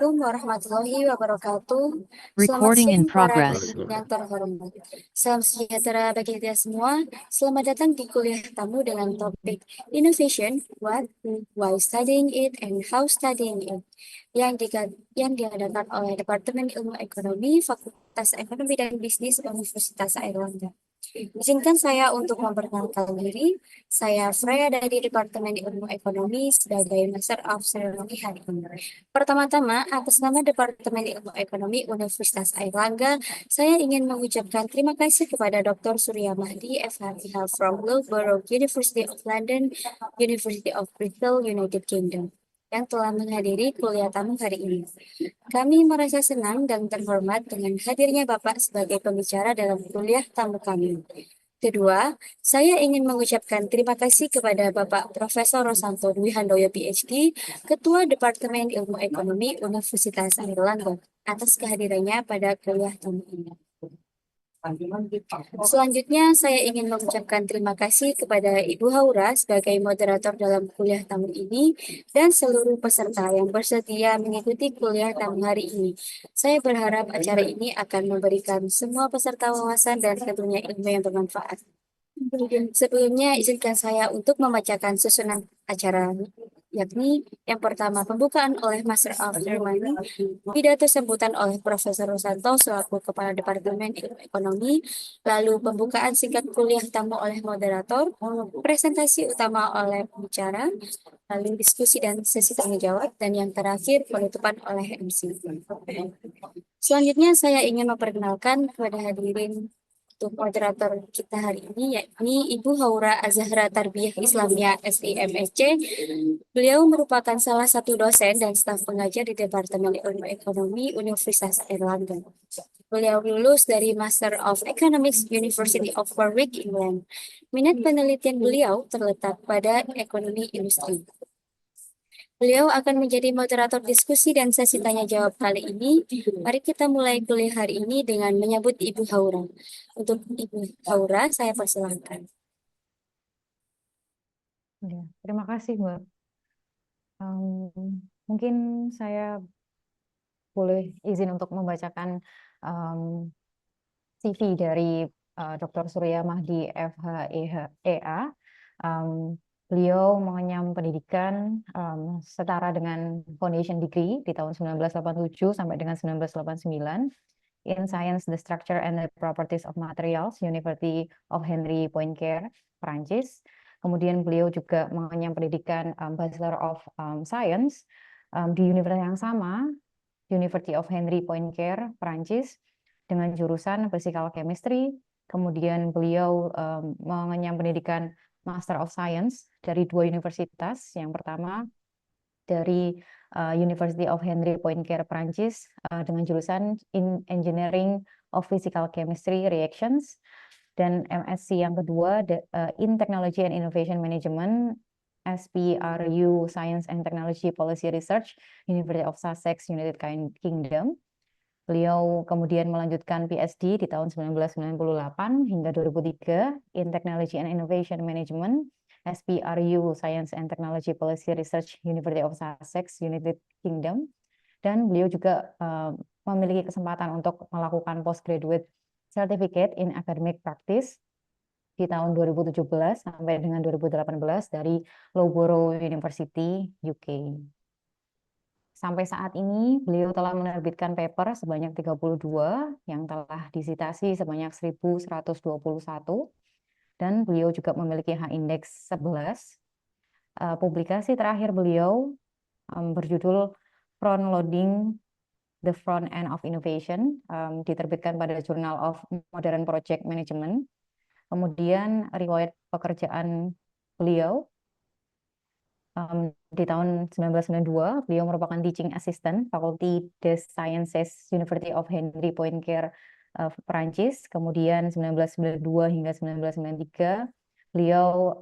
Assalamualaikum warahmatullahi wabarakatuh. Selamat Recording in siang para progress. hadirin yang terhormat. Salam sejahtera bagi kita semua. Selamat datang di kuliah tamu dengan topik Innovation, What, Why Studying It, and How Studying It yang diadakan oleh Departemen Ilmu Ekonomi, Fakultas Ekonomi dan Bisnis Universitas Airlangga. Izinkan saya untuk memperkenalkan diri. Saya Freya dari Departemen Ilmu Ekonomi sebagai Master of Ceremony hari ini. Pertama-tama, atas nama Departemen Ilmu Ekonomi Universitas Airlangga, saya ingin mengucapkan terima kasih kepada Dr. Surya Mahdi, FHIH from Loughborough University of London, University of Bristol, United Kingdom, yang telah menghadiri kuliah tamu hari ini. Kami merasa senang dan terhormat dengan hadirnya Bapak sebagai pembicara dalam kuliah tamu kami. Kedua, saya ingin mengucapkan terima kasih kepada Bapak Profesor Rosanto Dwi Handoyo PhD, Ketua Departemen Ilmu Ekonomi Universitas Airlangga, atas kehadirannya pada kuliah tamu ini. Selanjutnya, saya ingin mengucapkan terima kasih kepada Ibu Haura sebagai moderator dalam kuliah tamu ini dan seluruh peserta yang bersedia mengikuti kuliah tamu hari ini. Saya berharap acara ini akan memberikan semua peserta wawasan dan tentunya ilmu yang bermanfaat. Sebelumnya, izinkan saya untuk membacakan susunan acara, yakni yang pertama pembukaan oleh Master of Ceremony, pidato sambutan oleh Profesor Rosanto selaku Kepala Departemen Ilmu Ekonomi, lalu pembukaan singkat kuliah tamu oleh moderator, presentasi utama oleh pembicara, lalu diskusi dan sesi tanya jawab, dan yang terakhir penutupan oleh MC. Selanjutnya saya ingin memperkenalkan kepada hadirin untuk moderator kita hari ini, yakni Ibu Haura Azahra Tarbiyah Islamiyah SIMSC. Beliau merupakan salah satu dosen dan staf pengajar di Departemen Ilmu Ekonomi Universitas Airlangga. Beliau lulus dari Master of Economics University of Warwick, England. Minat penelitian beliau terletak pada ekonomi industri. Beliau akan menjadi moderator diskusi dan sesi tanya jawab kali ini. Mari kita mulai kuliah hari ini dengan menyambut Ibu Haura. Untuk Ibu Haura, saya persilahkan. Ya, terima kasih, Mbak. Mungkin saya boleh izin untuk membacakan CV dari Dr. Surya Mahdi FHEA. Beliau mengenyam pendidikan setara dengan Foundation Degree di tahun 1987 sampai dengan 1989 in Science, the Structure and the Properties of Materials, University of Henry Poincare, Perancis. Kemudian beliau juga mengenyam pendidikan Bachelor of Science di universitas yang sama, University of Henry Poincare, Perancis, dengan jurusan Physical Chemistry. Kemudian beliau mengenyam pendidikan Master of Science dari dua universitas. Yang pertama dari University of Henry Poincare, Perancis, dengan jurusan in Engineering of Physical Chemistry Reactions, dan MSc yang kedua in Technology and Innovation Management, SPRU Science and Technology Policy Research, University of Sussex, United Kingdom. Beliau kemudian melanjutkan PhD di tahun 1998 hingga 2003 in Technology and Innovation Management, SPRU Science and Technology Policy Research, University of Sussex, United Kingdom. Dan beliau juga memiliki kesempatan untuk melakukan postgraduate certificate in academic practice di tahun 2017 sampai dengan 2018 dari Loughborough University, UK. Sampai saat ini, beliau telah menerbitkan paper sebanyak 32 yang telah disitasi sebanyak 1.121, dan beliau juga memiliki H-index 11. Publikasi terakhir beliau berjudul Front Loading the Front End of Innovation, diterbitkan pada Journal of Modern Project Management. Kemudian riwayat pekerjaan beliau, di tahun 1992, beliau merupakan teaching assistant Faculty des Sciences, University of Henry Poincare, Perancis. Kemudian 1992 hingga 1993, beliau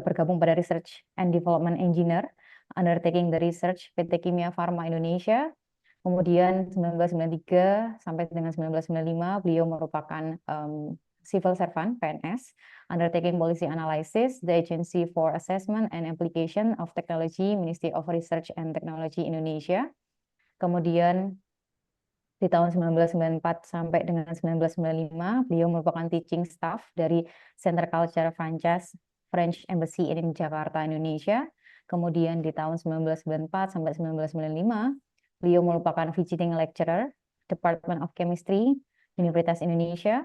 bergabung pada Research and Development Engineer, undertaking the research PT Kimia Farma Indonesia. Kemudian 1993 sampai dengan 1995, beliau merupakan Civil Servant (PNS), undertaking policy analysis, the Agency for Assessment and Application of Technology, Ministry of Research and Technology Indonesia. Kemudian di tahun 1994 sampai dengan 1995, beliau merupakan teaching staff dari Center Culture French Embassy in Jakarta, Indonesia. Kemudian di tahun 1994 sampai 1995, beliau merupakan visiting lecturer Department of Chemistry, Universitas Indonesia.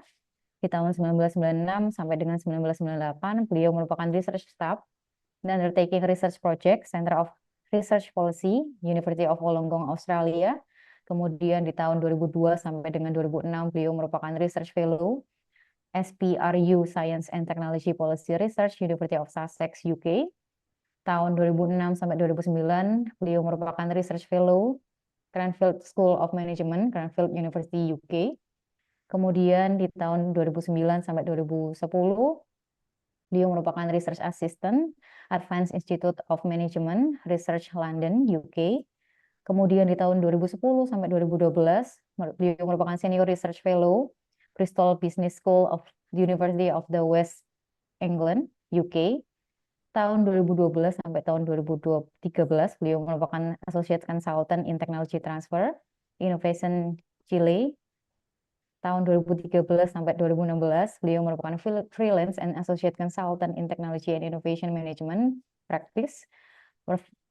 Di tahun 1996 sampai dengan 1998, beliau merupakan research staff dan undertaking research project Center of Research Policy, University of Wollongong, Australia. Kemudian di tahun 2002 sampai dengan 2006, beliau merupakan research fellow SPRU Science and Technology Policy Research, University of Sussex, UK. Tahun 2006 sampai 2009, beliau merupakan research fellow Cranfield School of Management, Cranfield University, UK. Kemudian di tahun 2009 sampai 2010, beliau merupakan research assistant Advanced Institute of Management, Research London, UK. Kemudian di tahun 2010 sampai 2012, beliau merupakan senior research fellow Bristol Business School of the University of the West England, UK. Tahun 2012 sampai tahun 2013, beliau merupakan associate consultant in technology transfer, innovation Chile. Tahun 2013 sampai 2016, beliau merupakan freelance and associate consultant in technology and innovation management practice,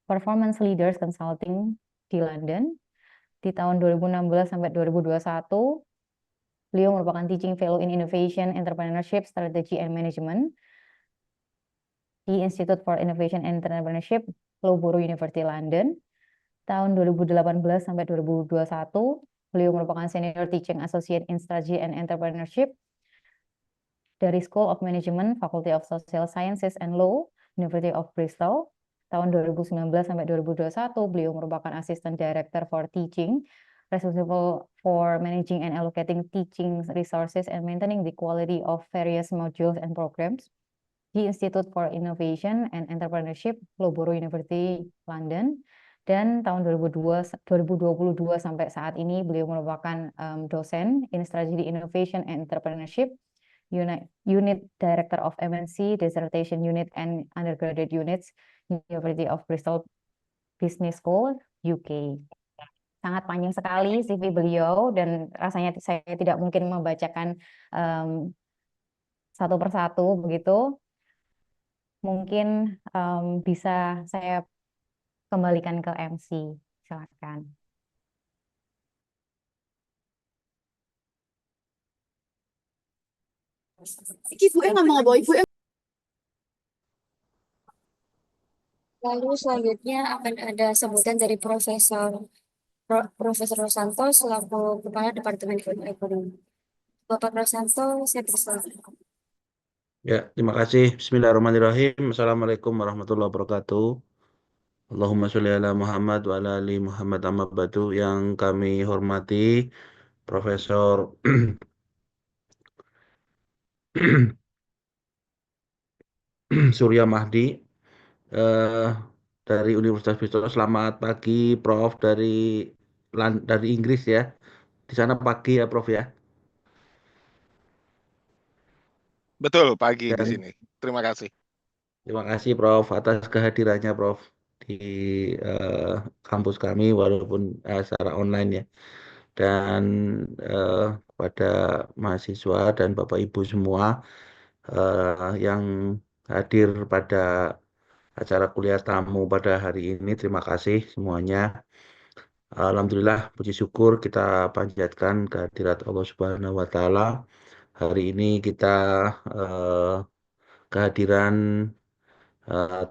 performance leaders consulting di London. Di tahun 2016 sampai 2021, beliau merupakan teaching fellow in innovation, entrepreneurship, strategy and management di Institute for Innovation and Entrepreneurship, Loughborough University, London. Tahun 2018 sampai 2021, beliau merupakan senior teaching associate in strategy and entrepreneurship dari School of Management, Faculty of Social Sciences and Law, University of Bristol. Tahun 2019 sampai 2021, beliau merupakan assistant director for teaching, responsible for managing and allocating teaching resources and maintaining the quality of various modules and programs di Institute for Innovation and Entrepreneurship, Loughborough University, London. Dan tahun 2022 sampai saat ini beliau merupakan dosen in Strategy Innovation and Entrepreneurship, Unit Director of MNC, Dissertation Unit and Undergraduate Units, University of Bristol Business School, UK. Sangat panjang sekali CV beliau dan rasanya saya tidak mungkin membacakan satu persatu begitu. Mungkin bisa saya kembalikan ke MC. Silakan. Ibu ngomong apa? Ibu Lalu selanjutnya akan ada sambutan dari Profesor Rosanto selaku Kepala Departemen Ilmu Ekonomi. Bapak Rosanto, saya persilakan. Ya, terima kasih. Bismillahirrahmanirrahim. Assalamualaikum warahmatullahi wabarakatuh. Allahumma sholli ala Muhammad wa ala ali Muhammad amma ba'du. Yang kami hormati Profesor Surya Mahdi eh, dari Universitas Bristol. Selamat pagi, Prof. Dari Inggris ya. Di sana pagi ya, Prof ya. Betul, pagi di Dan sini. Terima kasih. terima kasih, Prof, atas kehadirannya, Prof, di eh, kampus kami walaupun secara online ya. Dan kepada mahasiswa dan Bapak Ibu semua yang hadir pada acara kuliah tamu pada hari ini, terima kasih semuanya. Alhamdulillah, puji syukur kita panjatkan kehadirat Allah Subhanahu wa Ta'ala. Hari ini kita eh, kehadiran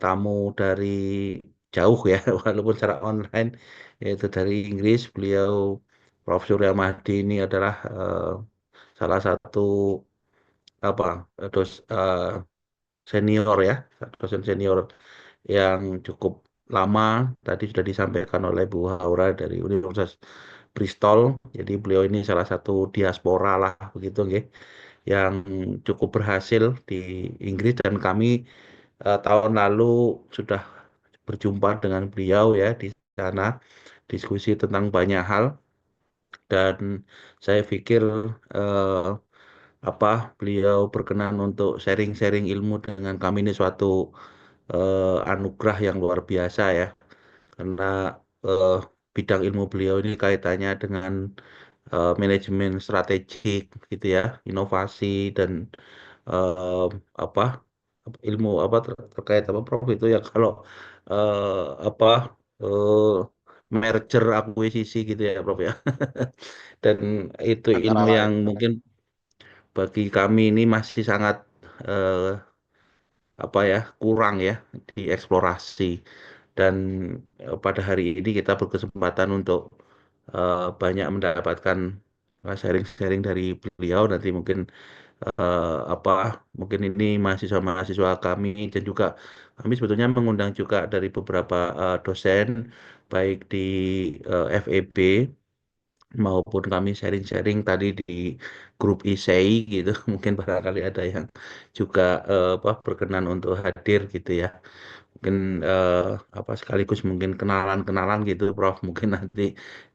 tamu dari jauh ya, walaupun secara online, yaitu dari Inggris. Beliau Prof. Surya Mahdi ini adalah salah satu apa senior ya, dosen senior yang cukup lama. Tadi sudah disampaikan oleh Bu Haura dari Universitas Bristol. Jadi beliau ini salah satu diaspora lah begitu, nggih, yang cukup berhasil di Inggris dan kami tahun lalu sudah berjumpa dengan beliau ya di sana, diskusi tentang banyak hal dan saya pikir beliau berkenan untuk sharing-sharing ilmu dengan kami ini suatu anugerah yang luar biasa ya, karena eh, bidang ilmu beliau ini kaitannya dengan manajemen strategik gitu ya, inovasi dan eh, apa ilmu terkait apa Prof itu ya kalau eh, apa eh, merger akuisisi gitu ya Prof ya. Dan itu Antara ilmu lain. yang mungkin bagi kami ini masih sangat eh, kurang ya dieksplorasi. Dan pada hari ini kita berkesempatan untuk banyak mendapatkan sharing-sharing dari beliau. Nanti mungkin apa mungkin ini mahasiswa-mahasiswa kami dan juga kami sebetulnya mengundang juga dari beberapa dosen baik di FEB maupun kami sharing-sharing tadi di grup ISEI gitu. Mungkin barangkali ada yang juga berkenan untuk hadir gitu ya. Mungkin sekaligus mungkin kenalan-kenalan gitu Prof. Mungkin nanti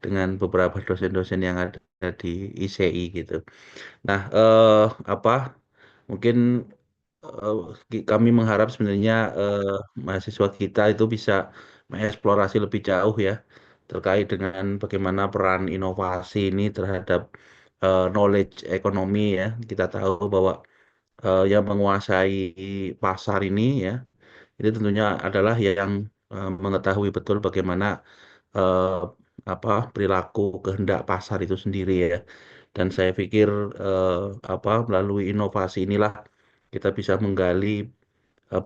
dengan beberapa dosen-dosen yang ada di ISEI gitu. Nah, mungkin eh, kami mengharap sebenarnya mahasiswa kita itu bisa mengeksplorasi lebih jauh ya terkait dengan bagaimana peran inovasi ini terhadap knowledge ekonomi ya. Kita tahu bahwa yang menguasai pasar ini ya, itu tentunya adalah yang mengetahui betul bagaimana eh, perilaku kehendak pasar itu sendiri ya. Dan saya pikir eh, melalui inovasi inilah kita bisa menggali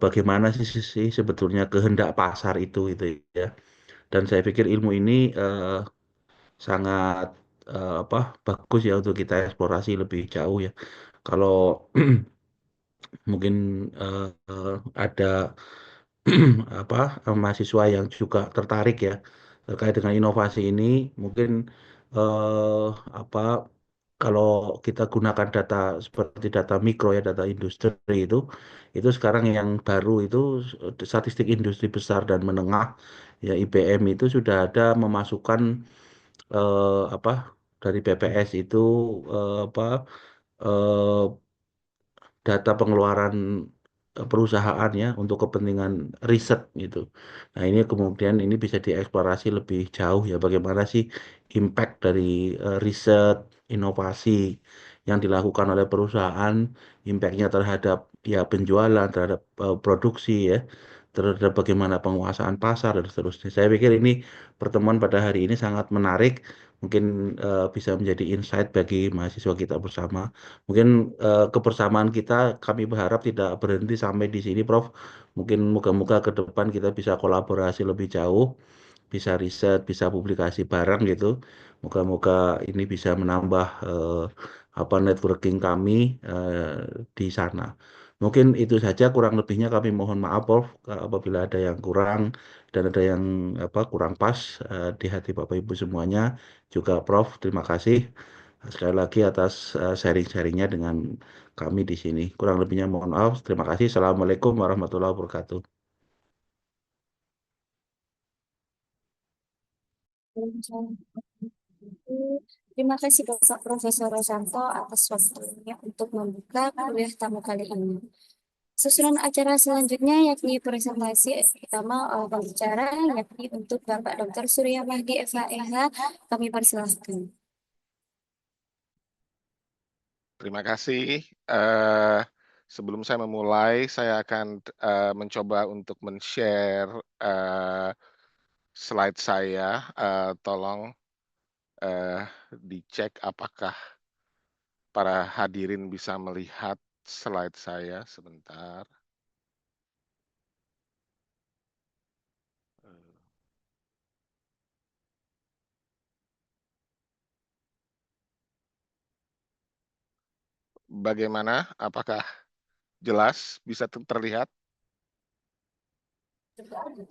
bagaimana sih sebetulnya kehendak pasar itu ya. Dan saya pikir ilmu ini sangat bagus ya untuk kita eksplorasi lebih jauh ya. Kalau mungkin ada apa mahasiswa yang juga tertarik ya terkait dengan inovasi ini, mungkin eh, apa kalau kita gunakan data seperti data mikro ya, data industri itu sekarang yang baru itu statistik industri besar dan menengah ya, IBM itu sudah ada memasukkan eh, apa dari BPS itu eh, data pengeluaran perusahaan ya untuk kepentingan riset gitu. Nah, ini kemudian ini bisa dieksplorasi lebih jauh ya bagaimana sih impact dari riset inovasi yang dilakukan oleh perusahaan, impactnya terhadap ya penjualan, terhadap produksi ya, terhadap bagaimana penguasaan pasar dan seterusnya. Saya pikir ini pertemuan pada hari ini sangat menarik, mungkin bisa menjadi insight bagi mahasiswa kita bersama. Mungkin kebersamaan kita kami berharap tidak berhenti sampai di sini, Prof. Mungkin moga-moga ke depan kita bisa kolaborasi lebih jauh, bisa riset, bisa publikasi bareng gitu. Moga-moga ini bisa menambah networking kami di sana. Mungkin itu saja, kurang lebihnya kami mohon maaf, Prof, apabila ada yang kurang dan ada yang kurang pas di hati Bapak Ibu semuanya. Juga Prof, terima kasih sekali lagi atas sharing-sharingnya dengan kami di sini. Kurang lebihnya mohon maaf. Terima kasih. Assalamualaikum warahmatullahi wabarakatuh. Terima kasih Bapak Profesor Rosanto atas waktunya untuk membuka kuliah tamu kali ini. Susunan acara selanjutnya yakni presentasi pertama oleh pembicara yakni untuk Bapak Dr. Surya Mahdi FHEH. Kami persilahkan. Terima kasih. Eh, Sebelum saya memulai, saya akan mencoba untuk men-share slide saya. Tolong dicek apakah para hadirin bisa melihat slide saya sebentar. Bagaimana? Apakah jelas? Bisa terlihat?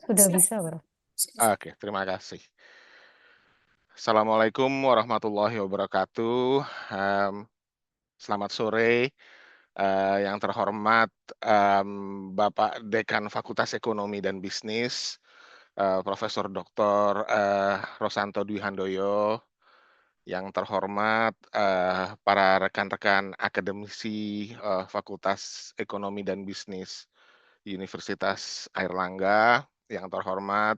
Sudah bisa, Bro. Oke, terima kasih. Assalamualaikum warahmatullahi wabarakatuh. Selamat sore, yang terhormat Bapak Dekan Fakultas Ekonomi dan Bisnis, Profesor Dr. Rosanto Dwi Handoyo, yang terhormat para rekan-rekan akademisi Fakultas Ekonomi dan Bisnis Universitas Airlangga, yang terhormat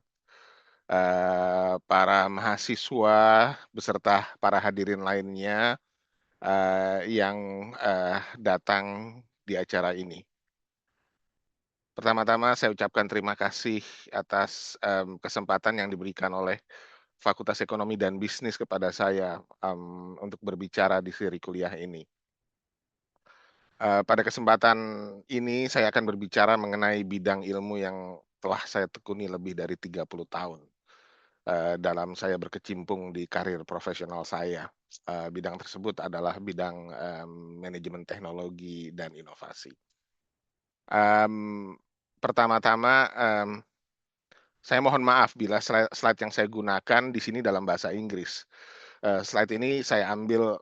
para mahasiswa beserta para hadirin lainnya yang datang di acara ini. Pertama-tama saya ucapkan terima kasih atas kesempatan yang diberikan oleh Fakultas Ekonomi dan Bisnis kepada saya untuk berbicara di seri kuliah ini. Pada kesempatan ini saya akan berbicara mengenai bidang ilmu yang telah saya tekuni lebih dari 30 tahun dalam saya berkecimpung di karir profesional saya. Bidang tersebut adalah bidang manajemen teknologi dan inovasi. Pertama-tama saya mohon maaf bila slide yang saya gunakan di sini dalam bahasa Inggris. Slide ini saya ambil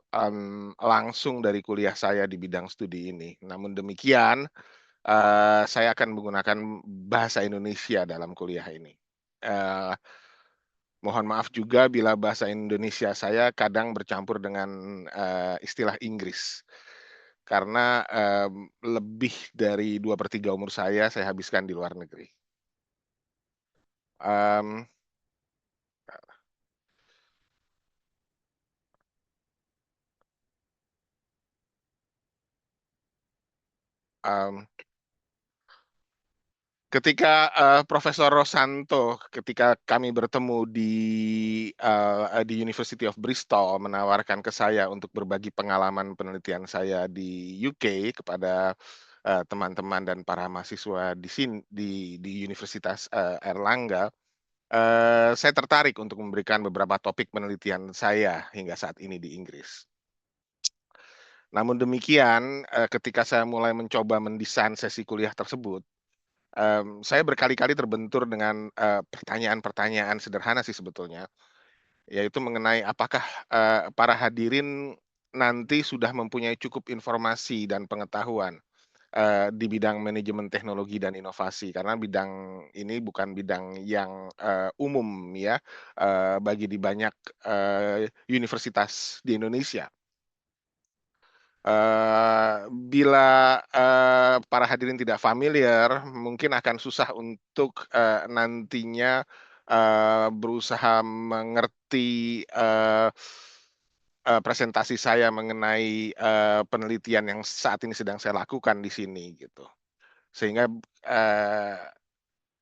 langsung dari kuliah saya di bidang studi ini. Namun demikian, saya akan menggunakan bahasa Indonesia dalam kuliah ini. Mohon maaf juga bila bahasa Indonesia saya kadang bercampur dengan istilah Inggris. Karena lebih dari 2/3 umur saya habiskan di luar negeri. Um, um, Ketika Profesor Rosanto, ketika kami bertemu di University of Bristol, menawarkan ke saya untuk berbagi pengalaman penelitian saya di UK kepada teman-teman dan para mahasiswa di sini di Universitas Airlangga, saya tertarik untuk memberikan beberapa topik penelitian saya hingga saat ini di Inggris. Namun demikian, ketika saya mulai mencoba mendesain sesi kuliah tersebut, saya berkali-kali terbentur dengan pertanyaan-pertanyaan sederhana sih sebetulnya, yaitu mengenai apakah para hadirin nanti sudah mempunyai cukup informasi dan pengetahuan di bidang manajemen teknologi dan inovasi, karena bidang ini bukan bidang yang umum ya bagi di banyak universitas di Indonesia. Bila para hadirin tidak familiar, mungkin akan susah untuk nantinya berusaha mengerti presentasi saya mengenai penelitian yang saat ini sedang saya lakukan di sini gitu. Sehingga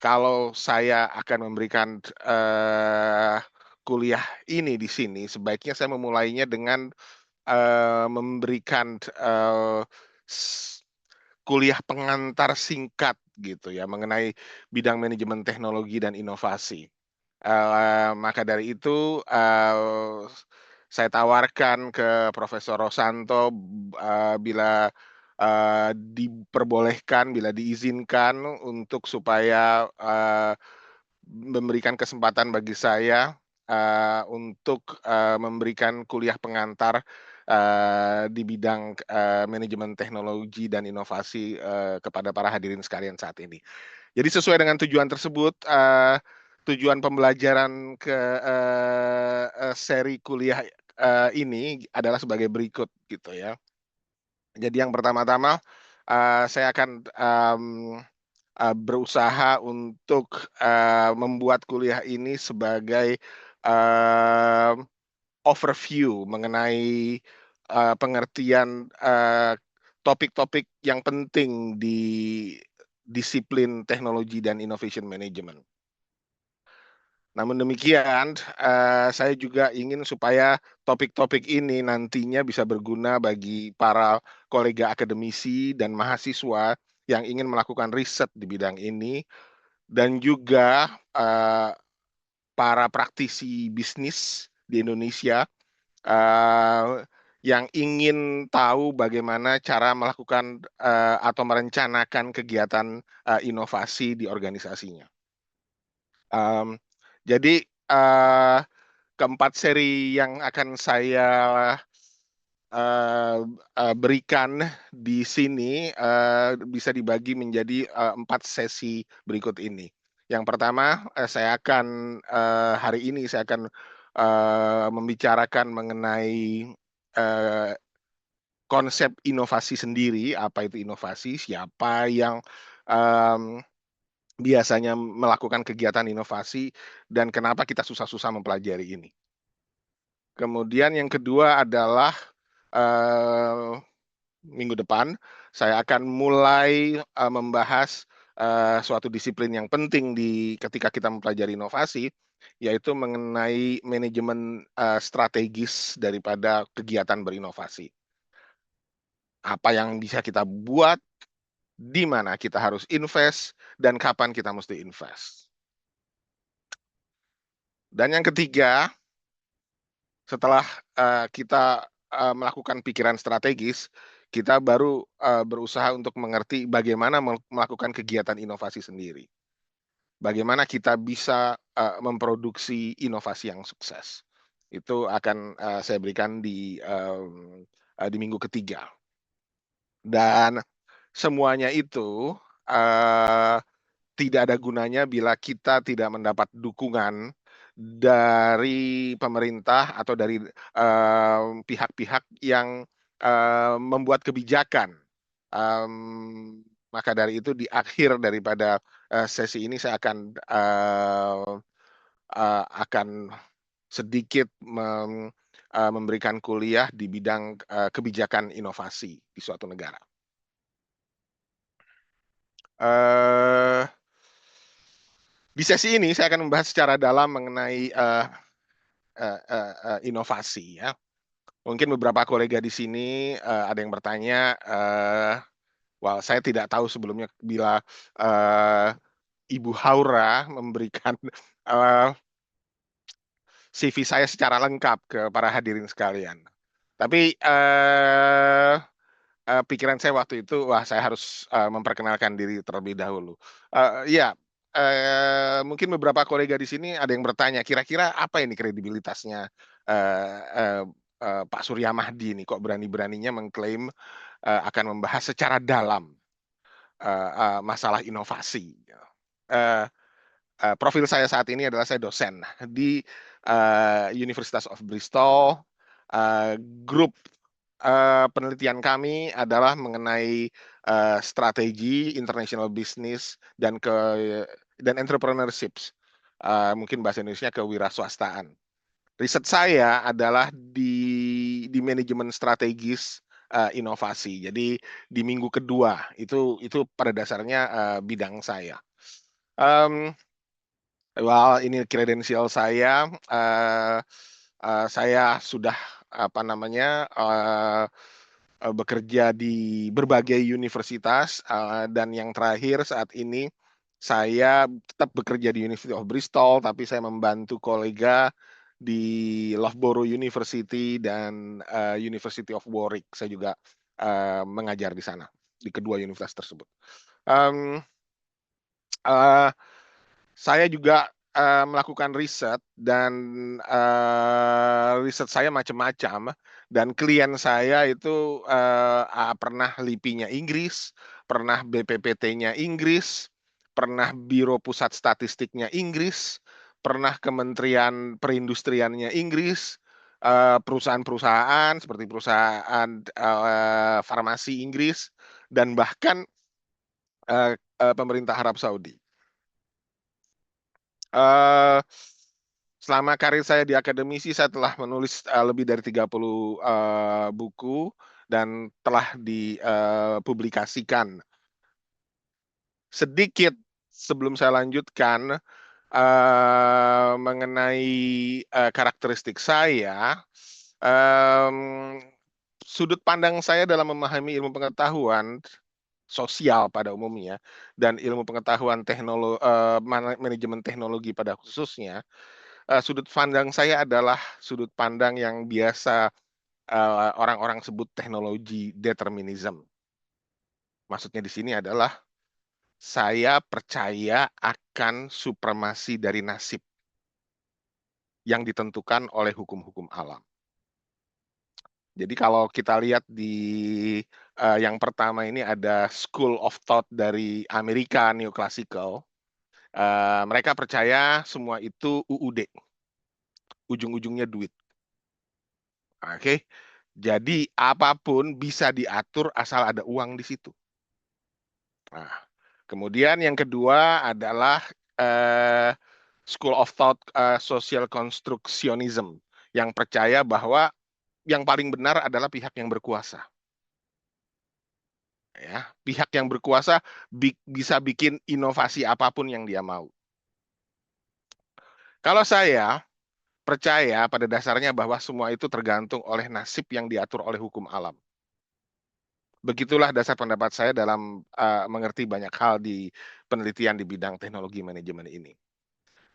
kalau saya akan memberikan kuliah ini di sini, sebaiknya saya memulainya dengan memberikan kuliah pengantar singkat gitu ya mengenai bidang manajemen teknologi dan inovasi. Maka dari itu saya tawarkan ke Profesor Rosanto bila diperbolehkan, bila diizinkan untuk supaya memberikan kesempatan bagi saya untuk memberikan kuliah pengantar di bidang manajemen teknologi dan inovasi kepada para hadirin sekalian saat ini. Jadi sesuai dengan tujuan tersebut, tujuan pembelajaran ke seri kuliah ini adalah sebagai berikut gitu ya. Jadi yang pertama-tama saya akan berusaha untuk membuat kuliah ini sebagai overview mengenai pengertian topik-topik yang penting di disiplin teknologi dan innovation management. Namun demikian, saya juga ingin supaya topik-topik ini nantinya bisa berguna bagi para kolega akademisi dan mahasiswa yang ingin melakukan riset di bidang ini, dan juga para praktisi bisnis di Indonesia yang ingin tahu bagaimana cara melakukan atau merencanakan kegiatan inovasi di organisasinya. Jadi keempat seri yang akan saya berikan di sini bisa dibagi menjadi 4 sesi berikut ini. Yang pertama, hari ini saya akan membicarakan mengenai konsep inovasi sendiri, apa itu inovasi, siapa yang biasanya melakukan kegiatan inovasi, dan kenapa kita susah-susah mempelajari ini. Kemudian yang kedua adalah minggu depan saya akan mulai membahas suatu disiplin yang penting ketika kita mempelajari inovasi, yaitu mengenai manajemen strategis daripada kegiatan berinovasi. Apa yang bisa kita buat, di mana kita harus invest, dan kapan kita mesti invest. Dan yang ketiga, setelah kita melakukan pikiran strategis, kita baru berusaha untuk mengerti bagaimana melakukan kegiatan inovasi sendiri. Bagaimana kita bisa memproduksi inovasi yang sukses. Itu akan saya berikan di minggu ketiga. Dan semuanya itu tidak ada gunanya bila kita tidak mendapat dukungan dari pemerintah atau dari pihak-pihak yang membuat kebijakan. Maka dari itu di akhir daripada sesi ini saya akan sedikit memberikan kuliah di bidang kebijakan inovasi di suatu negara. Di sesi ini saya akan membahas secara dalam mengenai inovasi ya. Mungkin beberapa kolega di sini ada yang bertanya, wah saya tidak tahu sebelumnya bila Ibu Haura memberikan CV saya secara lengkap ke para hadirin sekalian. Tapi pikiran saya waktu itu, wah saya harus memperkenalkan diri terlebih dahulu. Ya, mungkin beberapa kolega di sini ada yang bertanya, kira-kira apa ini kredibilitasnya Pak Surya Mahdi ini, kok berani-beraninya mengklaim akan membahas secara dalam masalah inovasi. Profil saya saat ini adalah saya dosen di Universitas of Bristol. Grup penelitian kami adalah mengenai strategi international business dan entrepreneurship. Mungkin bahasa Indonesia kewirausahaan. Riset saya adalah di manajemen strategis inovasi. Jadi di minggu kedua itu pada dasarnya bidang saya. Ini kredensial saya. Saya sudah bekerja di berbagai universitas dan yang terakhir saat ini saya tetap bekerja di University of Bristol, tapi saya membantu kolega di Loughborough University dan University of Warwick. Saya juga mengajar di sana di kedua universitas tersebut. Saya juga melakukan riset dan riset saya macam-macam, dan klien saya itu pernah LIPI-nya Inggris, pernah BPPT-nya Inggris, pernah Biro Pusat Statistiknya Inggris, pernah Kementerian Perindustriannya Inggris, perusahaan-perusahaan seperti perusahaan farmasi Inggris, dan bahkan pemerintah Arab Saudi. Selama karir saya di akademisi, saya telah menulis lebih dari 30 buku dan telah dipublikasikan. Sedikit sebelum saya lanjutkan mengenai karakteristik saya, sudut pandang saya dalam memahami ilmu pengetahuan sosial pada umumnya dan ilmu pengetahuan manajemen teknologi pada khususnya, sudut pandang saya adalah sudut pandang yang biasa orang-orang sebut teknologi determinism. Maksudnya di sini adalah saya percaya akan supremasi dari nasib yang ditentukan oleh hukum-hukum alam. Jadi kalau kita lihat di yang pertama ini ada School of Thought dari Amerika, Neoclassical. Mereka percaya semua itu UUD. ujung-ujungnya duit. Oke. Jadi apapun bisa diatur asal ada uang di situ. Nah, kemudian yang kedua adalah School of Thought Social Constructionism yang percaya bahwa yang paling benar adalah pihak yang berkuasa. Ya, pihak yang berkuasa bisa bikin inovasi apapun yang dia mau. Kalau saya percaya pada dasarnya bahwa semua itu tergantung oleh nasib yang diatur oleh hukum alam. Begitulah dasar pendapat saya dalam mengerti banyak hal di penelitian di bidang teknologi manajemen ini.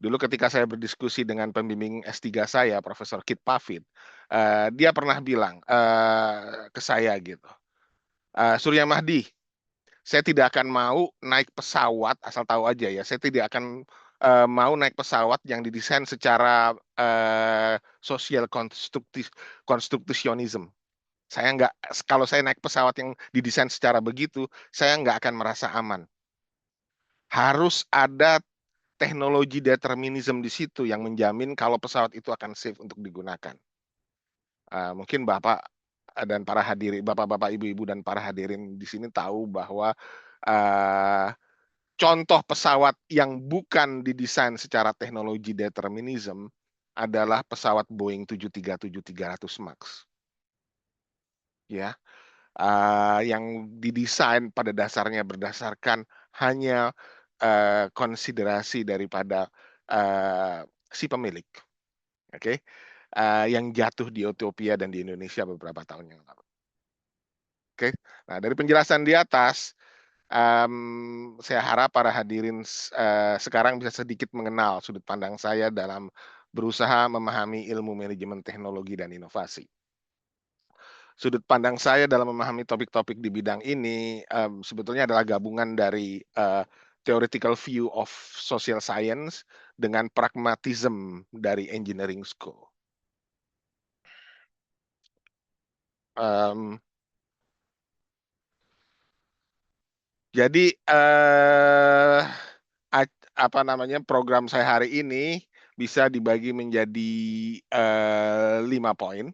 Dulu ketika saya berdiskusi dengan pembimbing S3 saya, Profesor Kit Pavid, dia pernah bilang ke saya gitu, Surya Mahdi, saya tidak akan mau naik pesawat, asal tahu aja ya, saya tidak akan mau naik pesawat yang didesain secara social constructionism. Saya nggak, kalau saya naik pesawat yang didesain secara begitu, saya nggak akan merasa aman. Harus ada teknologi determinism di situ yang menjamin kalau pesawat itu akan safe untuk digunakan. Mungkin Bapak dan para hadirin, Bapak-bapak, Ibu-ibu dan para hadirin di sini tahu bahwa contoh pesawat yang bukan didesain secara teknologi determinism adalah pesawat Boeing 737-300 MAX. Ya, yang didesain pada dasarnya berdasarkan hanya konsiderasi daripada si pemilik, oke, yang jatuh di Ethiopia dan di Indonesia beberapa tahun yang lalu. Oke, nah dari penjelasan di atas, saya harap para hadirin sekarang bisa sedikit mengenal sudut pandang saya dalam berusaha memahami ilmu manajemen teknologi dan inovasi. Sudut pandang saya dalam memahami topik-topik di bidang ini sebetulnya adalah gabungan dari theoretical view of social science dengan pragmatism dari engineering school. Jadi apa namanya, program saya hari ini bisa dibagi menjadi 5 poin.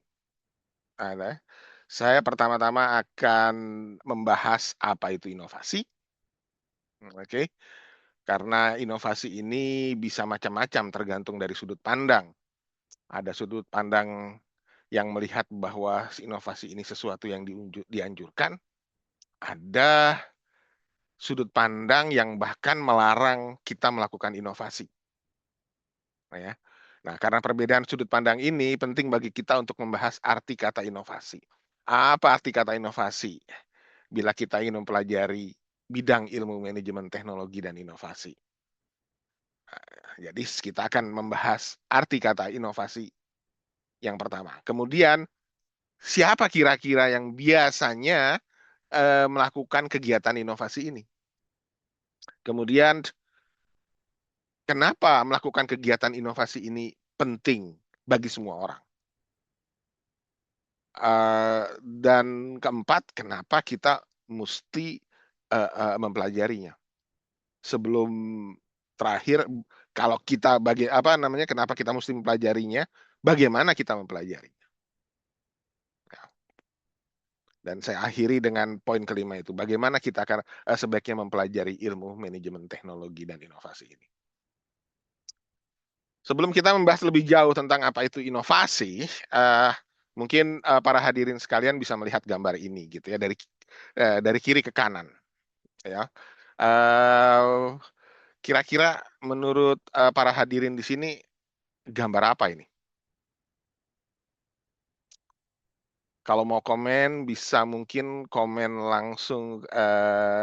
Saya pertama-tama akan membahas apa itu inovasi. Oke. Karena inovasi ini bisa macam-macam tergantung dari sudut pandang. Ada sudut pandang yang melihat bahwa inovasi ini sesuatu yang dianjurkan. Ada sudut pandang yang bahkan melarang kita melakukan inovasi. Nah, karena perbedaan sudut pandang ini penting bagi kita untuk membahas arti kata inovasi. Apa arti kata inovasi? Bila kita ingin mempelajari bidang ilmu manajemen teknologi dan inovasi. Jadi kita akan membahas arti kata inovasi yang pertama. Kemudian siapa kira-kira yang biasanya melakukan kegiatan inovasi ini? Kemudian kenapa melakukan kegiatan inovasi ini penting bagi semua orang? Dan keempat, kenapa kita mesti mempelajarinya? Sebelum terakhir, kalau kita kenapa kita mesti mempelajarinya? Bagaimana kita mempelajarinya? Dan saya akhiri dengan poin kelima itu, bagaimana kita akan sebaiknya mempelajari ilmu manajemen teknologi dan inovasi ini. Sebelum kita membahas lebih jauh tentang apa itu inovasi, mungkin para hadirin sekalian bisa melihat gambar ini gitu ya, dari kiri ke kanan. Ya, kira-kira menurut para hadirin di sini gambar apa ini? Kalau mau komen bisa mungkin komen langsung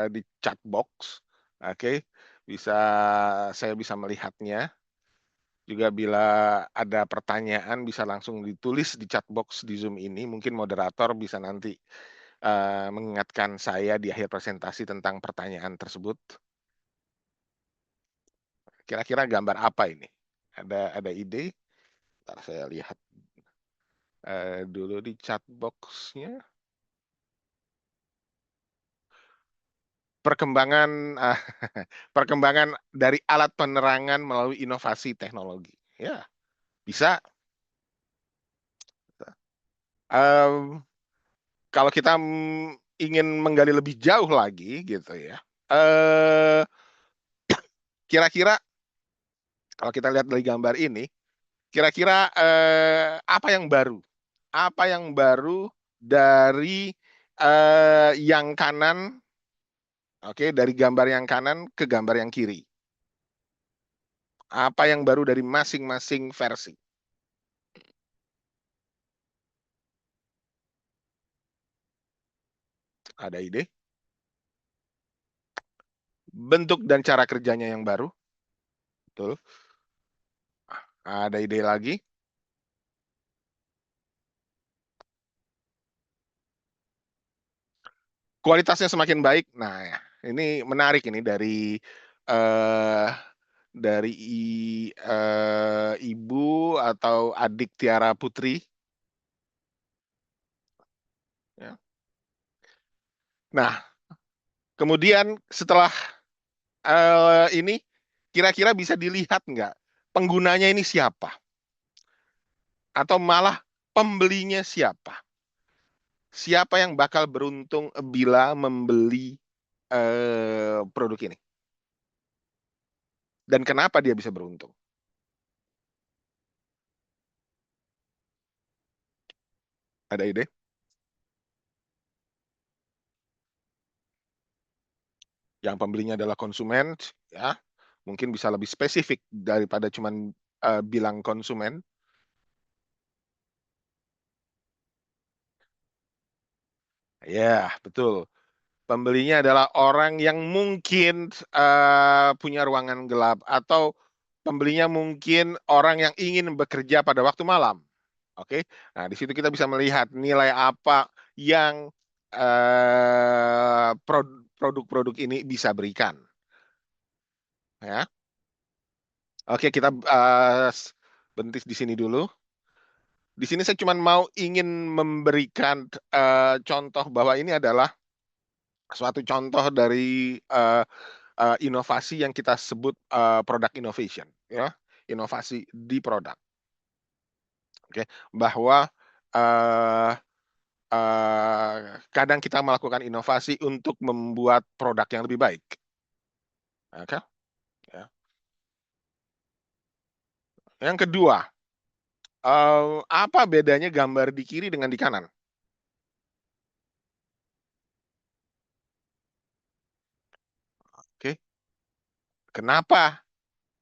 di chat box, oke? Saya bisa melihatnya. Juga bila ada pertanyaan bisa langsung ditulis di chat box di Zoom ini. Mungkin moderator bisa nanti mengingatkan saya di akhir presentasi tentang pertanyaan tersebut. Kira-kira gambar apa ini? Ada ide? Ntar saya lihat dulu di chat box-nya. Perkembangan dari alat penerangan melalui inovasi teknologi. Ya, bisa Em, Kalau kita ingin menggali lebih jauh lagi gitu ya, kira-kira kalau kita lihat dari gambar ini, kira-kira apa yang baru? Apa yang baru dari yang kanan, oke, dari gambar yang kanan ke gambar yang kiri? Apa yang baru dari masing-masing versi? Ada ide? Bentuk dan cara kerjanya yang baru, betul. Ada ide lagi? Kualitasnya semakin baik. Nah, ya, ini menarik ini eh, dari ibu atau adik Tiara Putri. Ya. Nah, kemudian setelah ini, kira-kira bisa dilihat nggak penggunanya ini siapa? Atau malah pembelinya siapa? Siapa yang bakal beruntung bila membeli produk ini? Dan kenapa dia bisa beruntung? Ada ide? Yang pembelinya adalah konsumen, ya, mungkin bisa lebih spesifik daripada cuman bilang konsumen. Ya, betul. Pembelinya adalah orang yang mungkin punya ruangan gelap, atau pembelinya mungkin orang yang ingin bekerja pada waktu malam. Oke, nah di situ kita bisa melihat nilai apa yang produk-produk ini bisa berikan. Ya, oke, kita berhenti di sini dulu. Di sini saya cuma ingin memberikan contoh bahwa ini adalah suatu contoh dari inovasi yang kita sebut product innovation, ya, inovasi di produk. Oke, bahwa uh, kadang kita melakukan inovasi untuk membuat produk yang lebih baik. Oke, ya. Yang kedua, apa bedanya gambar di kiri dengan di kanan? Oke, kenapa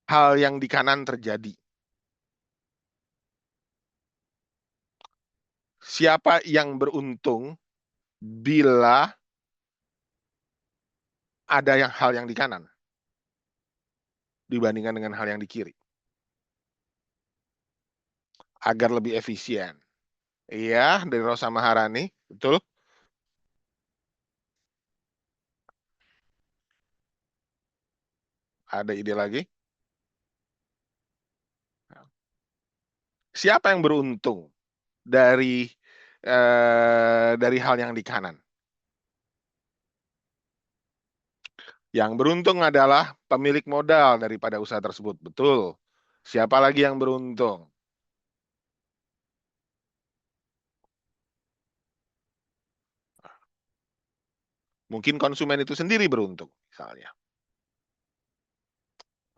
hal yang di kanan terjadi? Siapa yang beruntung bila ada hal yang di kanan dibandingkan dengan hal yang di kiri? Agar lebih efisien. Iya, dari Rosa Maharani, betul. Ada ide lagi? Siapa yang beruntung dari hal yang di kanan? Yang beruntung adalah pemilik modal daripada usaha tersebut, betul. Siapa lagi yang beruntung? Mungkin konsumen itu sendiri beruntung, misalnya.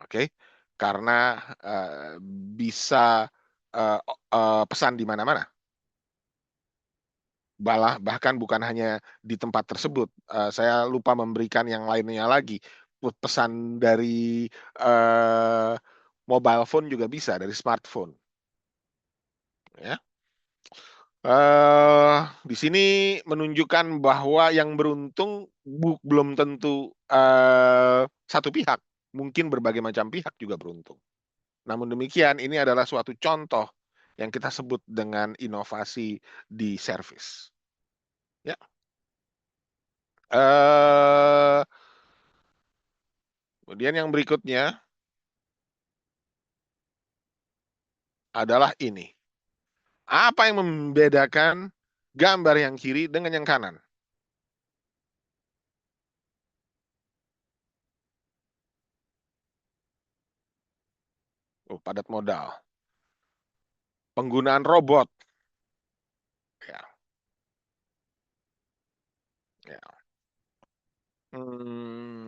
Oke, karena bisa pesan di mana-mana. Bahkan bukan hanya di tempat tersebut. Saya lupa memberikan yang lainnya lagi. Pesan dari mobile phone juga bisa, dari smartphone. Ya. Di sini menunjukkan bahwa yang beruntung belum tentu satu pihak, mungkin berbagai macam pihak juga beruntung. Namun demikian, ini adalah suatu contoh yang kita sebut dengan inovasi di service. Ya. Kemudian yang berikutnya adalah ini. Apa yang membedakan gambar yang kiri dengan yang kanan? Padat modal. Penggunaan robot. Ya. Ya.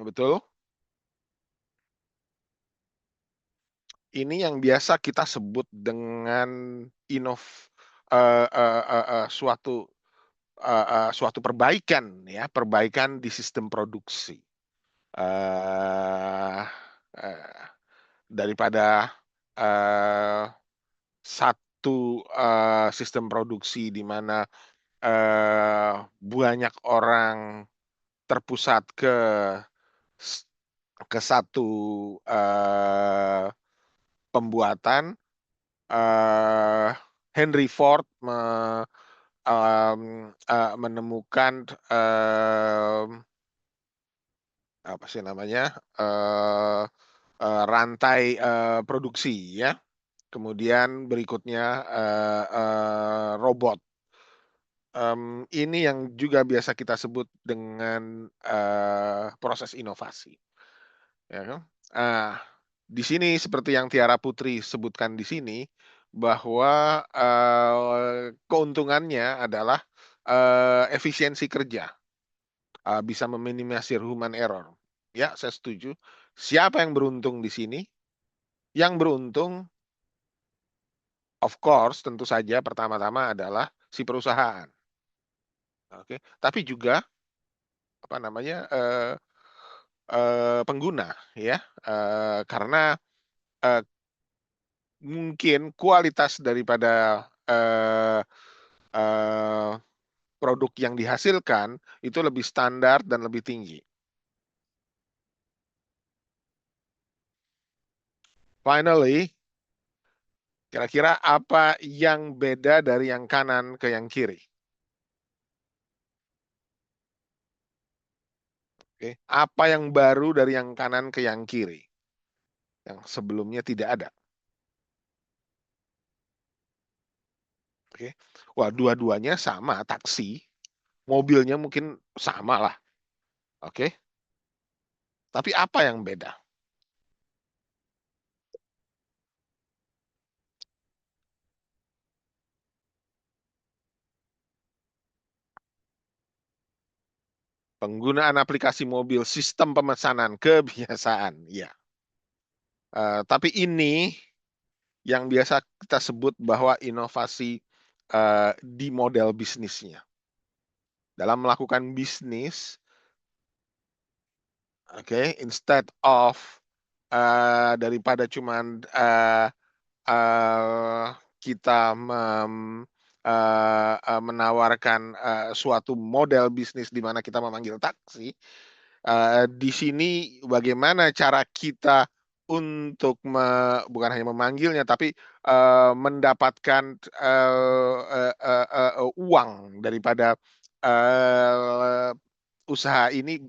Betul. Ini yang biasa kita sebut dengan suatu perbaikan ya, perbaikan di sistem produksi. Eh, eh, Daripada satu sistem produksi di mana banyak orang terpusat ke satu pembuatan. Henry Ford menemukan apa sih namanya rantai produksi ya. Kemudian berikutnya robot. Ini yang juga biasa kita sebut dengan proses inovasi. Ya kan? Di sini seperti yang Tiara Putri sebutkan di sini bahwa keuntungannya adalah efisiensi kerja, bisa meminimalisir human error. Ya, saya setuju. Siapa yang beruntung di sini? Yang beruntung, of course, tentu saja pertama-tama adalah si perusahaan. Oke, tapi juga apa namanya pengguna, ya, karena mungkin kualitas daripada produk yang dihasilkan itu lebih standar dan lebih tinggi. Finally, kira-kira apa yang beda dari yang kanan ke yang kiri? Oke. Apa yang baru dari yang kanan ke yang kiri? Yang sebelumnya tidak ada. Oke. Wah, dua-duanya sama, taksi. Mobilnya mungkin sama lah. Oke. Tapi apa yang beda? Penggunaan aplikasi mobil, sistem pemesanan, kebiasaan. Ya. Tapi ini yang biasa kita sebut bahwa inovasi di model bisnisnya. Dalam melakukan bisnis, oke, instead of daripada cuman kita menawarkan suatu model bisnis di mana kita memanggil taksi, di sini bagaimana cara kita untuk bukan hanya memanggilnya, tapi mendapatkan uang daripada usaha ini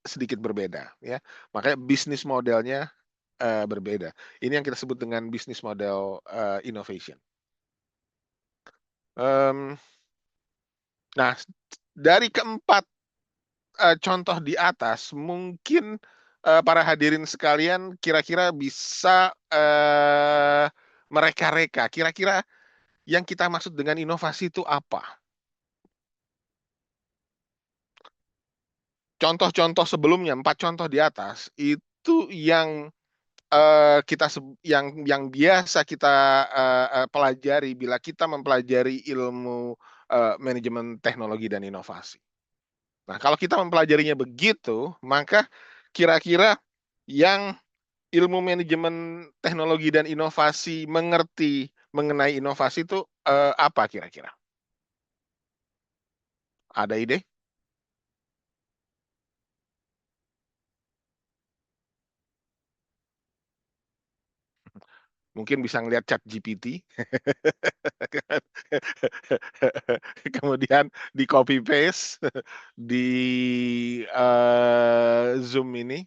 sedikit berbeda, ya. Makanya bisnis modelnya berbeda. Ini yang kita sebut dengan bisnis model innovation. Nah, dari keempat contoh di atas, mungkin para hadirin sekalian kira-kira bisa mereka-reka. Kira-kira yang kita maksud dengan inovasi itu apa? Contoh-contoh sebelumnya, 4 contoh di atas, itu yang yang biasa kita pelajari bila kita mempelajari ilmu manajemen teknologi dan inovasi. Nah, kalau kita mempelajarinya begitu, maka kira-kira yang ilmu manajemen teknologi dan inovasi mengerti mengenai inovasi itu apa kira-kira? Ada ide? Mungkin bisa ngelihat chat GPT. Kemudian di copy paste di Zoom ini.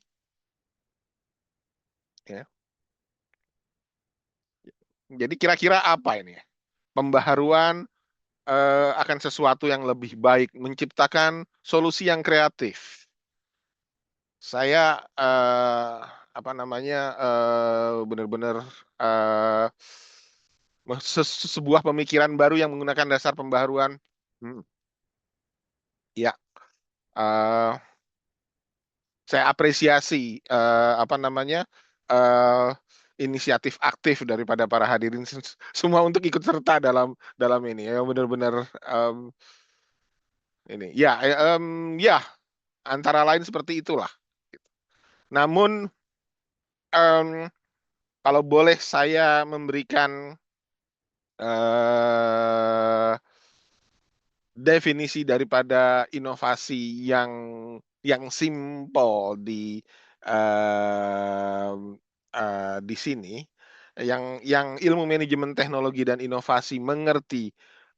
Ya. Jadi kira-kira apa ini? Pembaharuan akan sesuatu yang lebih baik, menciptakan solusi yang kreatif. Saya apa namanya benar-benar sebuah pemikiran baru yang menggunakan dasar pembaharuan. Ya, eh, saya apresiasi eh, inisiatif aktif daripada para hadirin semua untuk ikut serta dalam ini ya, benar-benar ini ya antara lain seperti itulah. Namun em, kalau boleh saya memberikan eh, definisi daripada inovasi yang simple di sini, yang ilmu manajemen teknologi dan inovasi mengerti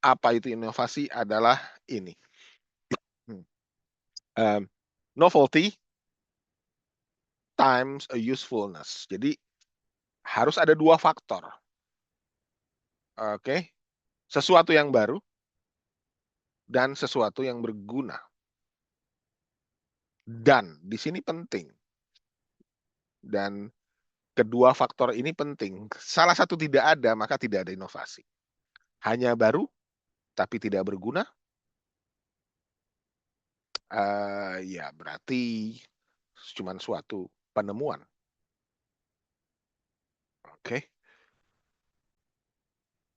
apa itu inovasi adalah ini. Novelty times a usefulness. Jadi harus ada dua faktor. Oke, sesuatu yang baru dan sesuatu yang berguna. Dan di sini penting. Dan kedua faktor ini penting. Salah satu tidak ada, maka tidak ada inovasi. Hanya baru, tapi tidak berguna, ya berarti cuma suatu penemuan. Oke.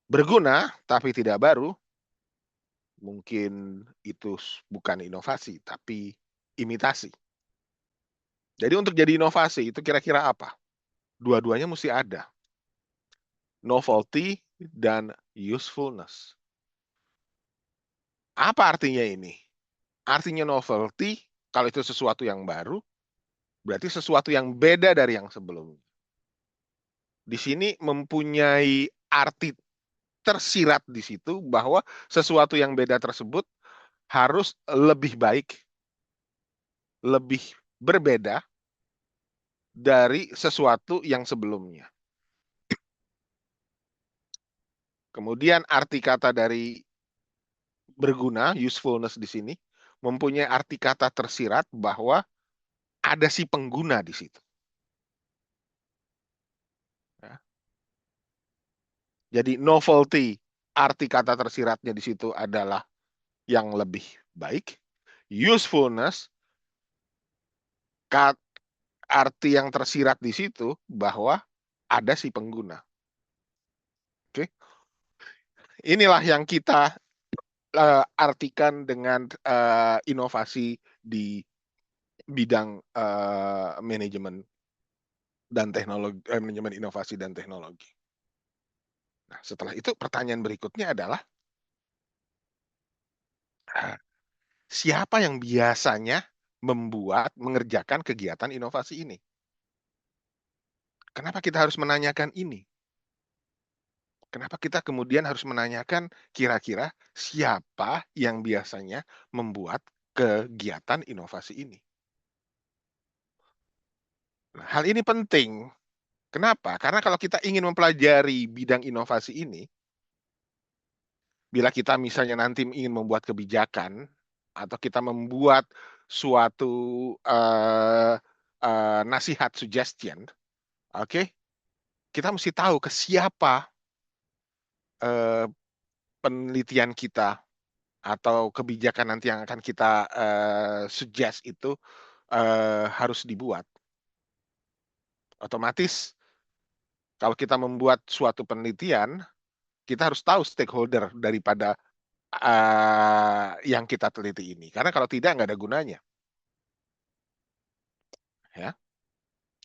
Berguna, tapi tidak baru, mungkin itu bukan inovasi, tapi imitasi. Jadi untuk jadi inovasi, itu kira-kira apa? Dua-duanya mesti ada. Novelty dan usefulness. Apa artinya ini? Artinya novelty, kalau itu sesuatu yang baru, berarti sesuatu yang beda dari yang sebelumnya. Di sini mempunyai arti tersirat di situ bahwa sesuatu yang beda tersebut harus lebih baik, lebih berbeda dari sesuatu yang sebelumnya. Kemudian arti kata dari berguna, usefulness di sini, mempunyai arti kata tersirat bahwa ada si pengguna di situ. Ya. Jadi novelty, arti kata tersiratnya di situ adalah yang lebih baik. Usefulness, arti yang tersirat di situ bahwa ada si pengguna. Oke. Inilah yang kita artikan dengan inovasi di bidang manajemen dan teknologi, manajemen inovasi dan teknologi. Nah, setelah itu pertanyaan berikutnya adalah siapa yang biasanya mengerjakan kegiatan inovasi ini? Kenapa kita harus menanyakan ini? Kenapa kita kemudian harus menanyakan kira-kira siapa yang biasanya membuat kegiatan inovasi ini? Nah, hal ini penting. Kenapa? Karena kalau kita ingin mempelajari bidang inovasi ini, bila kita misalnya nanti ingin membuat kebijakan atau kita membuat suatu nasihat suggestion, oke, kita mesti tahu ke siapa penelitian kita atau kebijakan nanti yang akan kita suggest itu harus dibuat. Otomatis kalau kita membuat suatu penelitian, kita harus tahu stakeholder daripada yang kita teliti ini. Karena kalau tidak, nggak ada gunanya. Ya.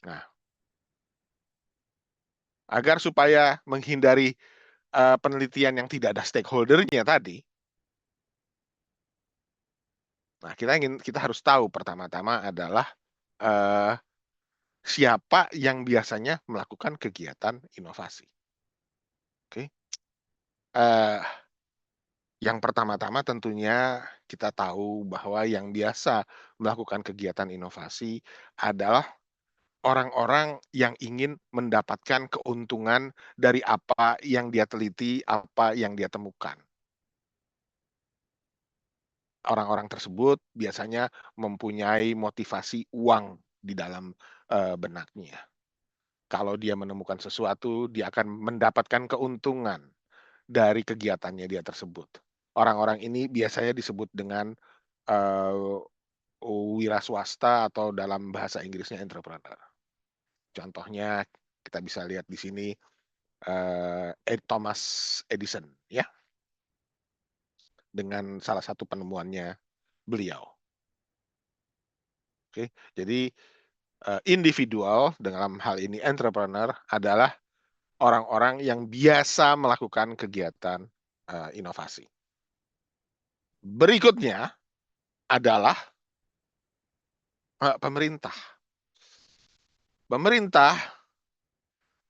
Nah, agar supaya menghindari penelitian yang tidak ada stakeholdernya tadi, nah kita harus tahu pertama-tama adalah siapa yang biasanya melakukan kegiatan inovasi. Oke. Yang pertama-tama tentunya kita tahu bahwa yang biasa melakukan kegiatan inovasi adalah orang-orang yang ingin mendapatkan keuntungan dari apa yang dia teliti, apa yang dia temukan. Orang-orang tersebut biasanya mempunyai motivasi uang di dalam benaknya. Kalau dia menemukan sesuatu, dia akan mendapatkan keuntungan dari kegiatannya dia tersebut. Orang-orang ini biasanya disebut dengan wira swasta atau dalam bahasa Inggrisnya entrepreneur. Contohnya kita bisa lihat di sini Thomas Edison ya, dengan salah satu penemuannya beliau. Oke, jadi individual dalam hal ini entrepreneur adalah orang-orang yang biasa melakukan kegiatan inovasi. Berikutnya adalah pemerintah. Pemerintah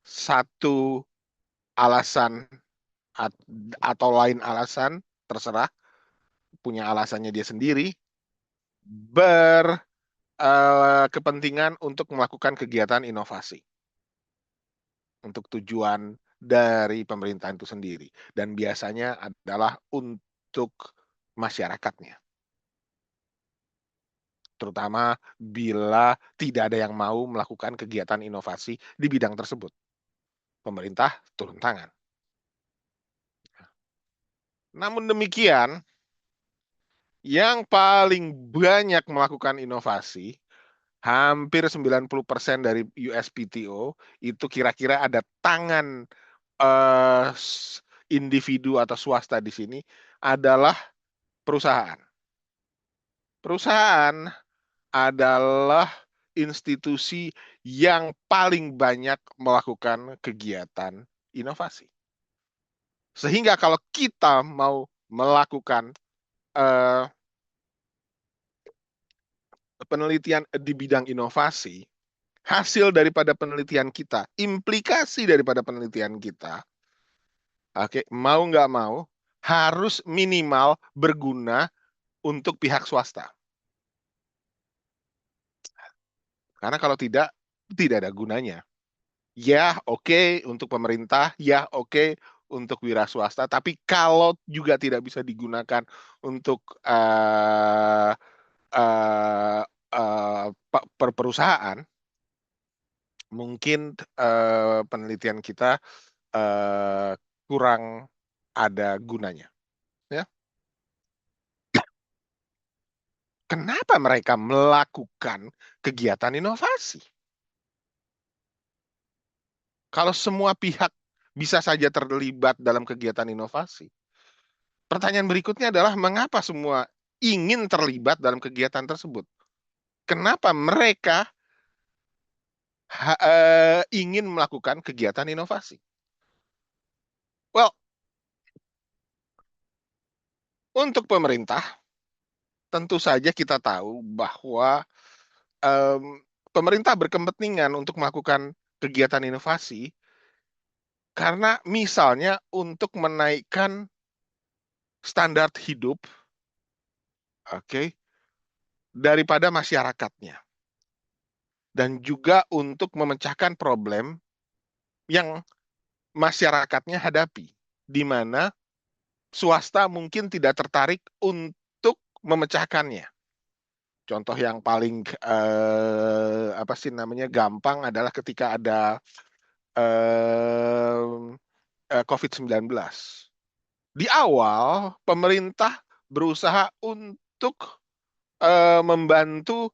satu alasan atau lain alasan, terserah, punya alasannya dia sendiri, berkepentingan untuk melakukan kegiatan inovasi untuk tujuan dari pemerintahan itu sendiri. Dan biasanya adalah untuk masyarakatnya. Terutama bila tidak ada yang mau melakukan kegiatan inovasi di bidang tersebut. Pemerintah turun tangan. Namun demikian, yang paling banyak melakukan inovasi, hampir 90% dari USPTO, itu kira-kira ada tangan individu atau swasta di sini, adalah perusahaan. Perusahaan adalah institusi yang paling banyak melakukan kegiatan inovasi. Sehingga kalau kita mau melakukan penelitian di bidang inovasi, hasil daripada penelitian kita, implikasi daripada penelitian kita, oke, mau nggak mau, harus minimal berguna untuk pihak swasta. Karena kalau tidak, tidak ada gunanya. Ya, oke untuk pemerintah, ya, oke untuk wira swasta, tapi kalau juga tidak bisa digunakan untuk perusahaan, mungkin penelitian kita kurang ada gunanya. Ya. Kenapa mereka melakukan kegiatan inovasi? Kalau semua pihak bisa saja terlibat dalam kegiatan inovasi. Pertanyaan berikutnya adalah mengapa semua ingin terlibat dalam kegiatan tersebut? Kenapa mereka ingin melakukan kegiatan inovasi? Well, untuk pemerintah, tentu saja kita tahu bahwa pemerintah berkepentingan untuk melakukan kegiatan inovasi karena misalnya untuk menaikkan standar hidup, daripada masyarakatnya. Dan juga untuk memecahkan problem yang masyarakatnya hadapi, di mana swasta mungkin tidak tertarik untuk memecahkannya. Contoh yang paling gampang adalah ketika ada COVID-19. Di awal pemerintah berusaha untuk membantu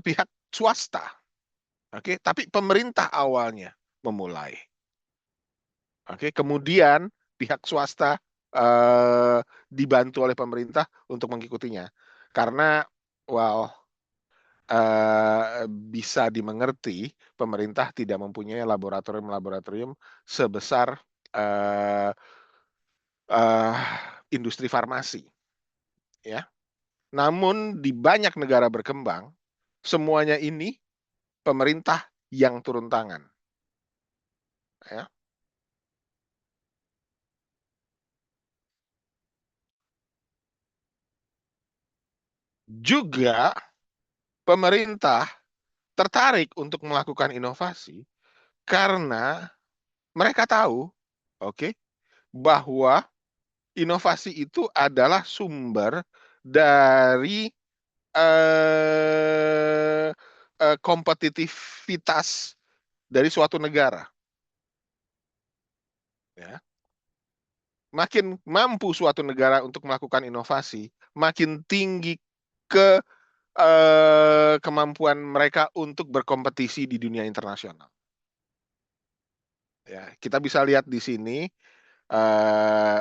pihak swasta, tapi pemerintah awalnya memulai. Kemudian pihak swasta dibantu oleh pemerintah untuk mengikutinya, karena bisa dimengerti pemerintah tidak mempunyai laboratorium sebesar industri farmasi, ya. Namun di banyak negara berkembang, semuanya ini pemerintah yang turun tangan. Ya. Juga pemerintah tertarik untuk melakukan inovasi karena mereka tahu, bahwa inovasi itu adalah sumber dari kompetitivitas dari suatu negara. Ya. Makin mampu suatu negara untuk melakukan inovasi, makin tinggi ke kemampuan mereka untuk berkompetisi di dunia internasional. Ya, kita bisa lihat di sini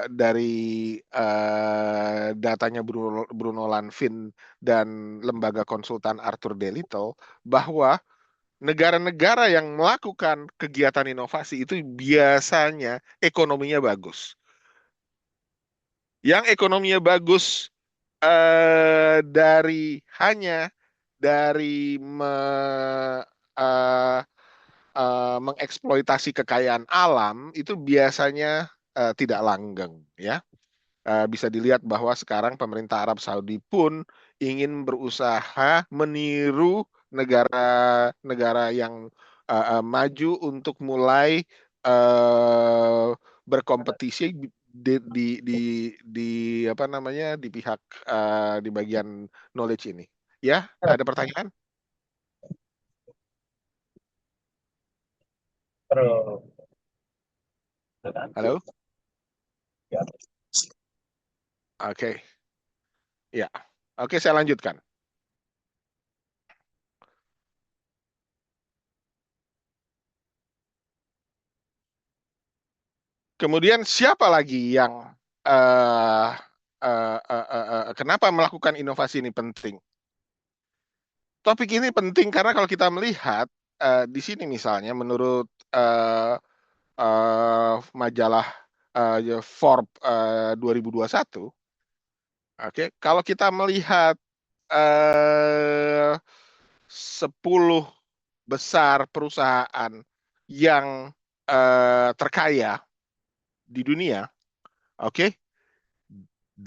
dari datanya Bruno Lanvin dan lembaga konsultan Arthur D. Little bahwa negara-negara yang melakukan kegiatan inovasi itu biasanya ekonominya bagus. Yang ekonominya bagus hanya dari eh, mengeksploitasi kekayaan alam itu biasanya tidak langgeng, ya. Bisa dilihat bahwa sekarang pemerintah Arab Saudi pun ingin berusaha meniru negara-negara yang maju untuk mulai berkompetisi di apa namanya di pihak di bagian knowledge ini. Ya, ada pertanyaan? Halo? Oke. Ya. Oke, saya lanjutkan. Kemudian siapa lagi yang kenapa melakukan inovasi ini penting? Topik ini penting karena kalau kita melihat di sini misalnya menurut majalah Forbes 2021, oke, kalau kita melihat 10 besar perusahaan yang terkaya di dunia, oke, 8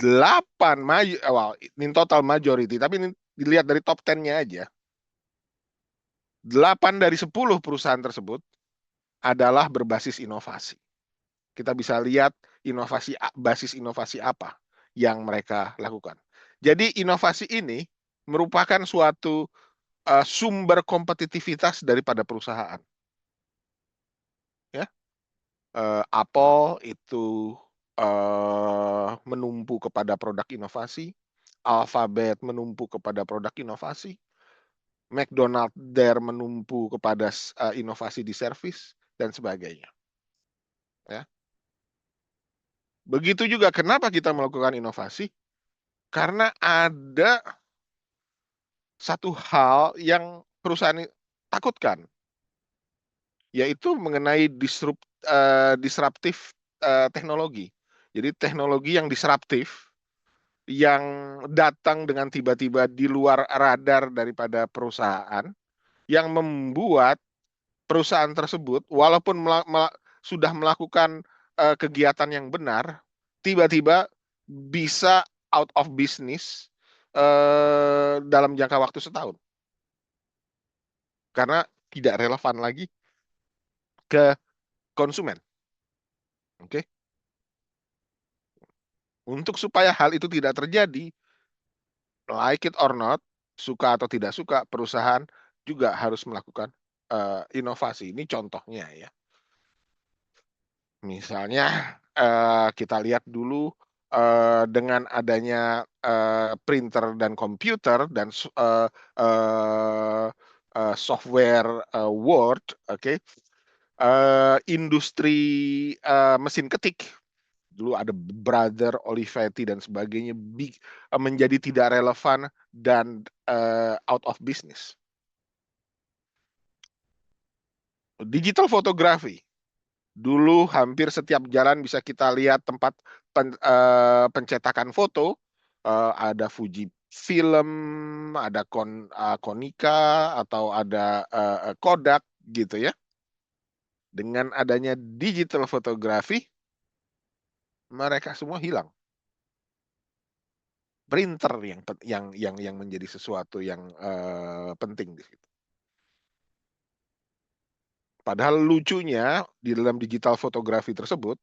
in total majority, tapi ini dilihat dari top 10-nya aja. 8 dari 10 perusahaan tersebut adalah berbasis inovasi. Kita bisa lihat basis inovasi apa yang mereka lakukan. Jadi inovasi ini merupakan suatu sumber kompetitivitas daripada perusahaan. Ya, Apple itu menumpu kepada produk inovasi, Alphabet menumpu kepada produk inovasi, McDonald menumpu kepada inovasi di servis dan sebagainya. Ya. Begitu juga kenapa kita melakukan inovasi? Karena ada satu hal yang perusahaan takutkan, yaitu mengenai disruptif teknologi. Jadi teknologi yang disruptif, yang datang dengan tiba-tiba di luar radar daripada perusahaan, yang membuat perusahaan tersebut, walaupun sudah melakukan kegiatan yang benar, tiba-tiba bisa out of business dalam jangka waktu setahun. Karena tidak relevan lagi ke konsumen. Oke. Untuk supaya hal itu tidak terjadi, like it or not, suka atau tidak suka, perusahaan juga harus melakukan inovasi. Ini contohnya ya. Misalnya kita lihat dulu dengan adanya printer dan komputer dan software Word, oke, industri mesin ketik dulu ada Brother, Olivetti dan sebagainya menjadi tidak relevan dan out of business. Digital fotografi. Dulu hampir setiap jalan bisa kita lihat tempat pencetakan foto. Ada Fuji Film, ada Konica, atau ada Kodak gitu ya. Dengan adanya digital fotografi, mereka semua hilang. Printer yang menjadi sesuatu yang penting di situ. Padahal lucunya di dalam digital fotografi tersebut,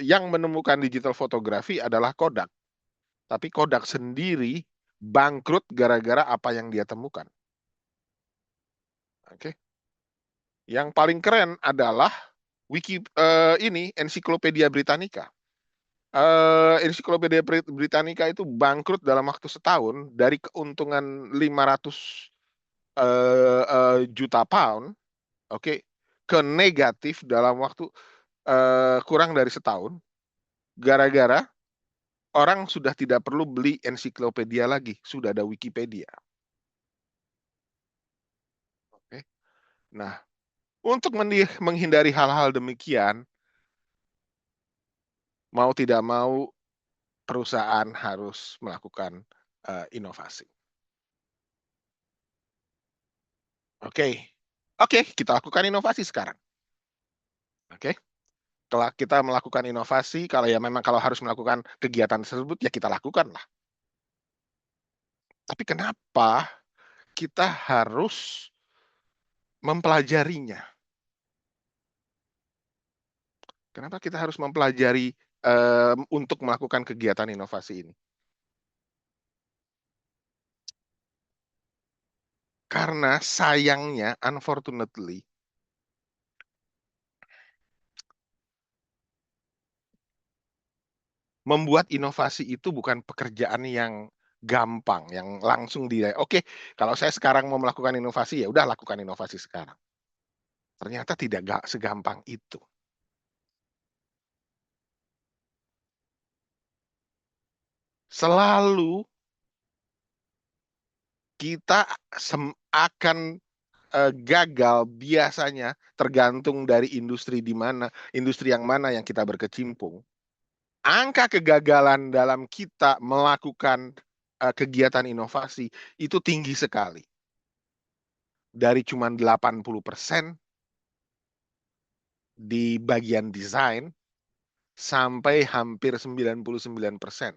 yang menemukan digital fotografi adalah Kodak. Tapi Kodak sendiri bangkrut gara-gara apa yang dia temukan. Oke. Yang paling keren adalah Ensiklopedia Britannica. Ensiklopedia Britannica itu bangkrut dalam waktu setahun dari keuntungan 500 juta pound, oke, ke negatif dalam waktu kurang dari setahun, gara-gara orang sudah tidak perlu beli ensiklopedia lagi, sudah ada Wikipedia. Oke. Nah, untuk menghindari hal-hal demikian, mau tidak mau perusahaan harus melakukan inovasi. Oke, oke, kita lakukan inovasi sekarang. Oke, kalau kita melakukan inovasi, kalau ya memang kalau harus melakukan kegiatan tersebut ya kita lakukan lah. Tapi kenapa kita harus mempelajarinya? Kenapa kita harus mempelajari untuk melakukan kegiatan inovasi ini? Karena sayangnya, unfortunately, membuat inovasi itu bukan pekerjaan yang gampang, yang langsung oke, kalau saya sekarang mau melakukan inovasi, ya udah lakukan inovasi sekarang. Ternyata tidak segampang itu. Selalu kita akan gagal biasanya tergantung dari industri di mana, industri yang mana yang kita berkecimpung. Angka kegagalan dalam kita melakukan kegiatan inovasi itu tinggi sekali. Dari cuma 80% di bagian desain sampai hampir 99%.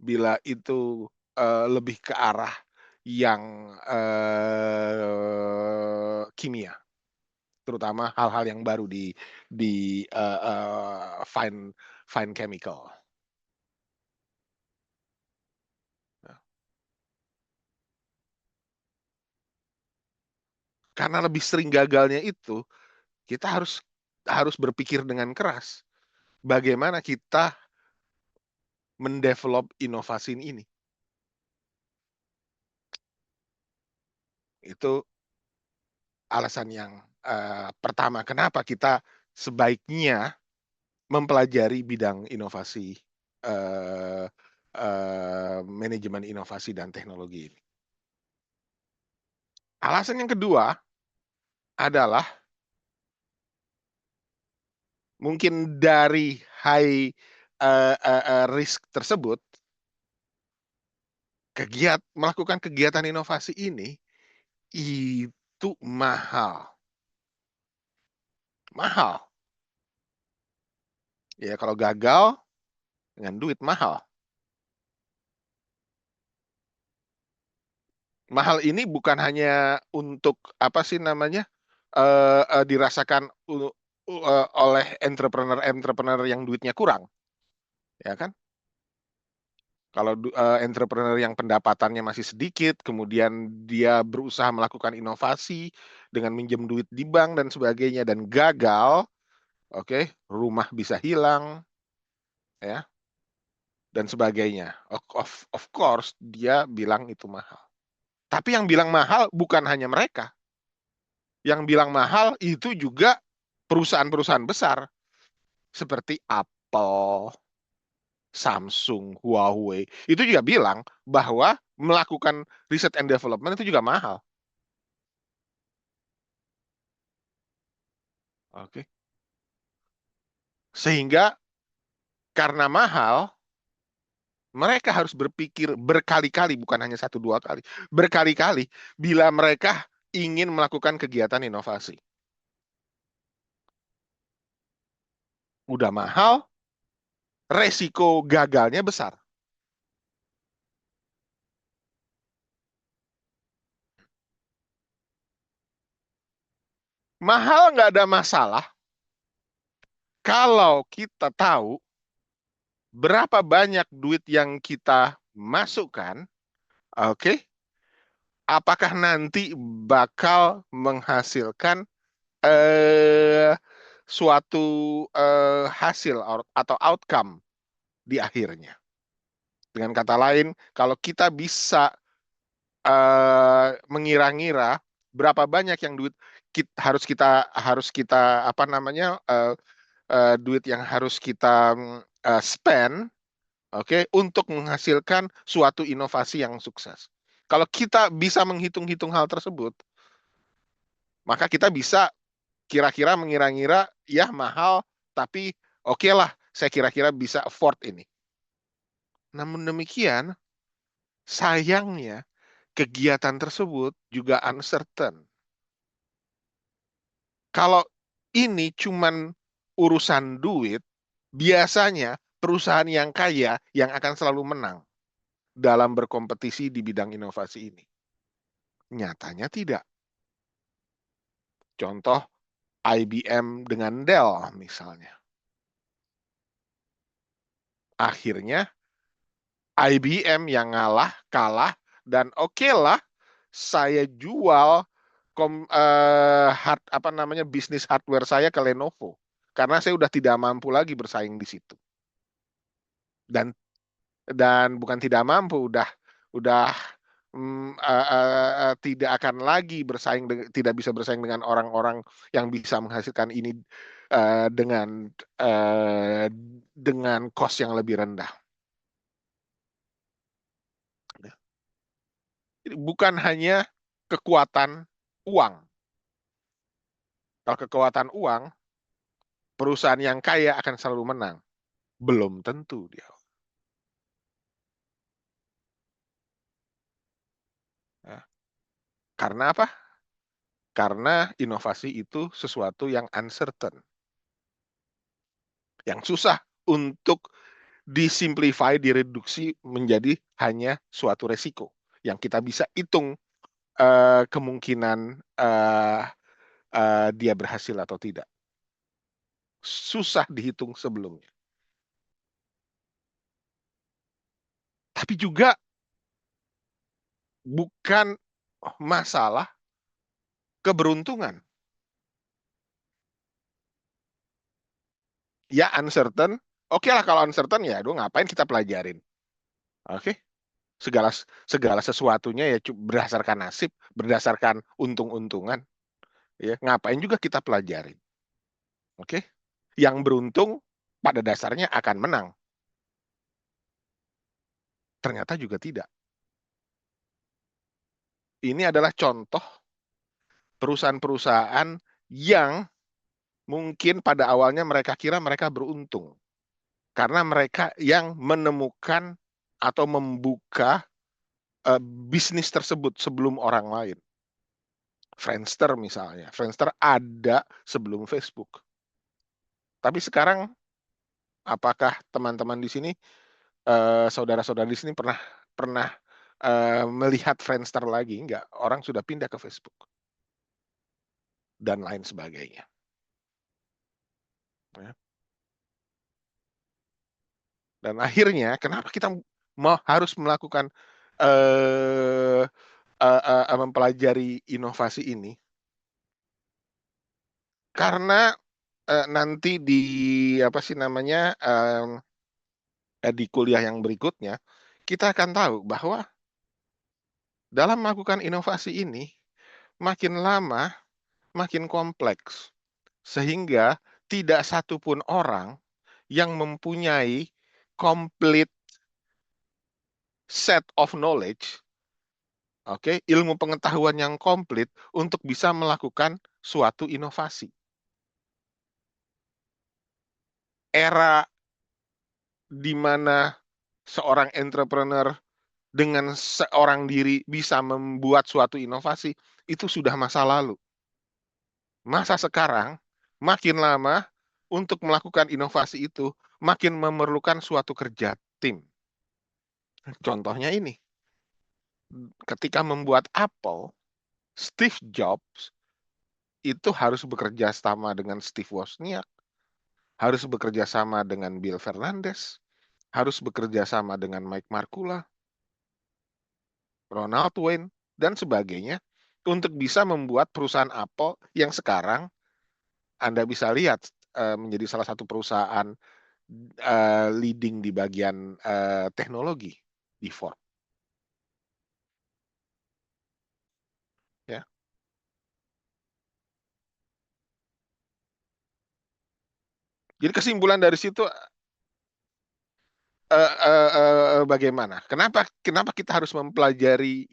Bila itu lebih ke arah yang kimia, terutama hal-hal yang baru di fine chemical. Karena lebih sering gagalnya itu, kita harus berpikir dengan keras bagaimana kita mendevelop inovasi ini. Itu alasan yang pertama kenapa kita sebaiknya mempelajari bidang inovasi, manajemen inovasi dan teknologi ini. Alasan yang kedua adalah mungkin dari high risk tersebut, melakukan kegiatan inovasi ini itu mahal. Mahal. Ya, kalau gagal dengan duit mahal. Mahal ini bukan hanya untuk apa sih namanya dirasakan oleh entrepreneur yang duitnya kurang, ya kan? Kalau entrepreneur yang pendapatannya masih sedikit, kemudian dia berusaha melakukan inovasi dengan minjem duit di bank dan sebagainya dan gagal, oke, rumah bisa hilang, ya, dan sebagainya. Of course, dia bilang itu mahal. Tapi yang bilang mahal bukan hanya mereka. Yang bilang mahal itu juga perusahaan-perusahaan besar seperti Apple, Samsung, Huawei. Itu juga bilang bahwa melakukan riset and development itu juga mahal. Oke. Sehingga karena mahal, mereka harus berpikir berkali-kali, bukan hanya 1-2 kali, berkali-kali bila mereka ingin melakukan kegiatan inovasi. Udah mahal, resiko gagalnya besar. Mahal nggak ada masalah kalau kita tahu berapa banyak duit yang kita masukkan, oke? Apakah nanti bakal menghasilkan suatu hasil atau outcome di akhirnya. Dengan kata lain, kalau kita bisa mengira-ngira berapa banyak yang duit harus kita apa namanya duit yang harus kita spend, oke, untuk menghasilkan suatu inovasi yang sukses. Kalau kita bisa menghitung-hitung hal tersebut, maka kita bisa kira-kira mengira-ngira ya mahal, tapi oke lah, saya kira-kira bisa afford ini. Namun demikian, sayangnya kegiatan tersebut juga uncertain. Kalau ini cuman urusan duit, biasanya perusahaan yang kaya yang akan selalu menang dalam berkompetisi di bidang inovasi ini. Nyatanya tidak. Contoh IBM dengan Dell misalnya. Akhirnya IBM yang kalah, dan oke lah saya jual bisnis hardware saya ke Lenovo karena saya udah tidak mampu lagi bersaing di situ. Dan bukan tidak mampu, udah tidak akan lagi tidak bisa bersaing dengan orang-orang yang bisa menghasilkan ini dengan cost yang lebih rendah. Bukan hanya kekuatan uang. Kalau kekuatan uang, perusahaan yang kaya akan selalu menang. Belum tentu dia. Nah, karena apa? Karena inovasi itu sesuatu yang uncertain. Yang susah untuk disimplify, direduksi menjadi hanya suatu resiko. Yang kita bisa hitung kemungkinan dia berhasil atau tidak. Susah dihitung sebelumnya. Tapi juga bukan masalah keberuntungan. Ya uncertain, oke lah kalau uncertain ya, ngapain kita pelajarin? Oke, segala sesuatunya ya berdasarkan nasib, berdasarkan untung-untungan. Ya, ngapain juga kita pelajarin? Oke, yang beruntung pada dasarnya akan menang. Ternyata juga tidak. Ini adalah contoh perusahaan-perusahaan yang mungkin pada awalnya mereka kira mereka beruntung. Karena mereka yang menemukan atau membuka bisnis tersebut sebelum orang lain. Friendster misalnya. Friendster ada sebelum Facebook. Tapi sekarang, apakah teman-teman di sini, saudara-saudara di sini pernah melihat Friendster lagi? Enggak, orang sudah pindah ke Facebook. Dan lain sebagainya. Ya. Dan akhirnya, kenapa kita harus melakukan mempelajari inovasi ini? Karena nanti di di kuliah yang berikutnya kita akan tahu bahwa dalam melakukan inovasi ini makin lama makin kompleks, sehingga tidak satupun orang yang mempunyai complete set of knowledge, ilmu pengetahuan yang komplit untuk bisa melakukan suatu inovasi. Era di mana seorang entrepreneur dengan seorang diri bisa membuat suatu inovasi, itu sudah masa lalu. Masa sekarang, makin lama untuk melakukan inovasi itu, makin memerlukan suatu kerja tim. Contohnya ini, ketika membuat Apple, Steve Jobs itu harus bekerja sama dengan Steve Wozniak, harus bekerja sama dengan Bill Fernandez, harus bekerja sama dengan Mike Markula, Ronald Wayne, dan sebagainya untuk bisa membuat perusahaan Apple yang sekarang Anda bisa lihat menjadi salah satu perusahaan leading di bagian teknologi di Ford. Ya. Jadi kesimpulan dari situ bagaimana? Kenapa kita harus mempelajari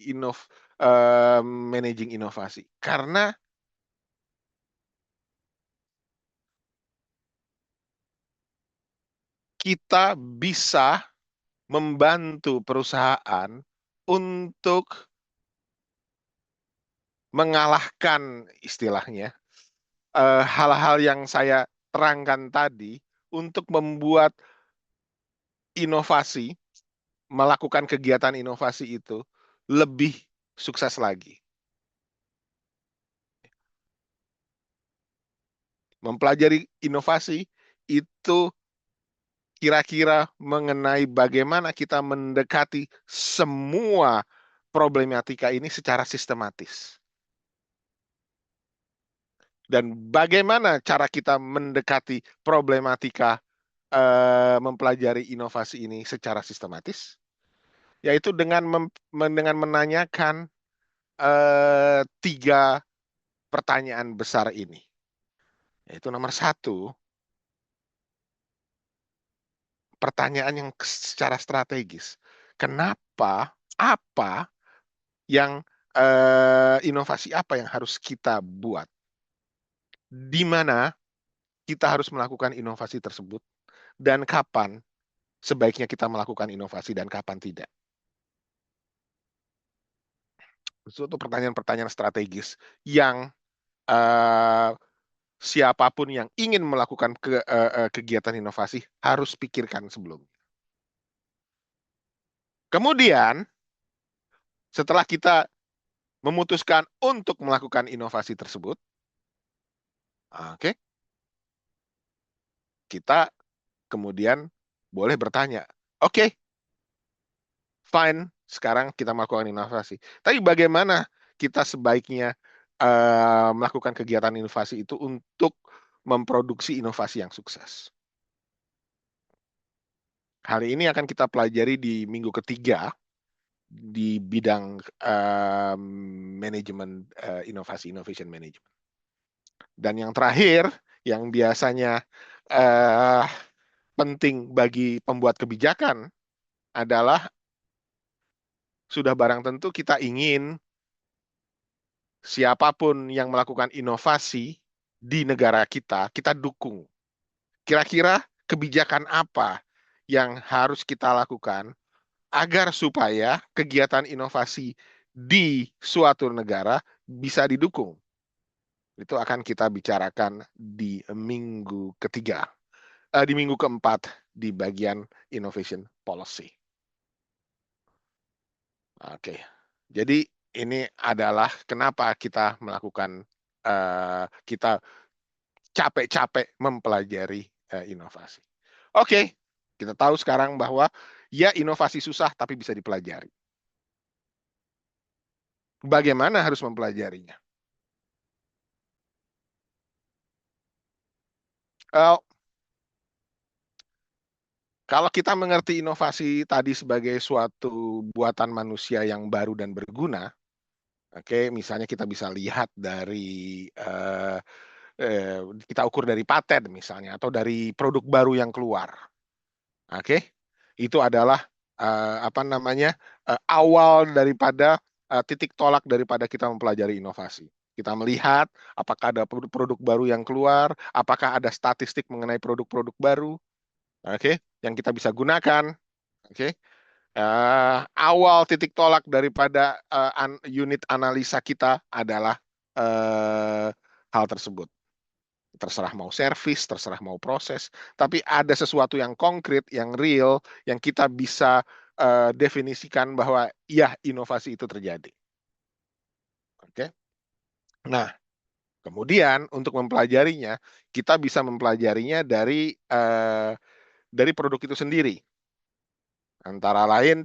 managing inovasi? Karena kita bisa membantu perusahaan untuk mengalahkan istilahnya hal-hal yang saya terangkan tadi untuk membuat inovasi, melakukan kegiatan inovasi itu lebih sukses lagi. Mempelajari inovasi itu kira-kira mengenai bagaimana kita mendekati semua problematika ini secara sistematis. Dan bagaimana cara kita mendekati problematika mempelajari inovasi ini secara sistematis? Yaitu dengan menanyakan 3 pertanyaan besar ini. Yaitu nomor 1, pertanyaan yang secara strategis. Kenapa, apa yang inovasi apa yang harus kita buat? Di mana kita harus melakukan inovasi tersebut dan kapan sebaiknya kita melakukan inovasi dan kapan tidak? Itu pertanyaan-pertanyaan strategis yang siapapun yang ingin melakukan kegiatan inovasi harus pikirkan sebelumnya. Kemudian, setelah kita memutuskan untuk melakukan inovasi tersebut, oke, kita kemudian boleh bertanya, oke, fine, sekarang kita melakukan inovasi. Tapi bagaimana kita sebaiknya melakukan kegiatan inovasi itu untuk memproduksi inovasi yang sukses? Hal ini akan kita pelajari di minggu ketiga di bidang manajemen inovasi, innovation management. Dan yang terakhir, yang biasanya penting bagi pembuat kebijakan adalah sudah barang tentu kita ingin siapapun yang melakukan inovasi di negara kita, kita dukung. Kira-kira kebijakan apa yang harus kita lakukan agar supaya kegiatan inovasi di suatu negara bisa didukung. Itu akan kita bicarakan di minggu ketiga, di minggu keempat di bagian innovation policy. Oke, jadi ini adalah kenapa kita melakukan, kita capek-capek mempelajari inovasi. Oke, kita tahu sekarang bahwa ya inovasi susah tapi bisa dipelajari. Bagaimana harus mempelajarinya? Kalau kita mengerti inovasi tadi sebagai suatu buatan manusia yang baru dan berguna, oke, misalnya kita bisa lihat dari kita ukur dari paten misalnya atau dari produk baru yang keluar, oke, itu adalah awal daripada titik tolak daripada kita mempelajari inovasi. Kita melihat apakah ada produk baru yang keluar, apakah ada statistik mengenai produk-produk baru, oke, yang kita bisa gunakan, oke. Awal titik tolak daripada unit analisa kita adalah hal tersebut. Terserah mau servis, terserah mau proses, tapi ada sesuatu yang konkret, yang real, yang kita bisa definisikan bahwa ya inovasi itu terjadi. Oke. Nah, kemudian untuk mempelajarinya, kita bisa mempelajarinya dari produk itu sendiri. Antara lain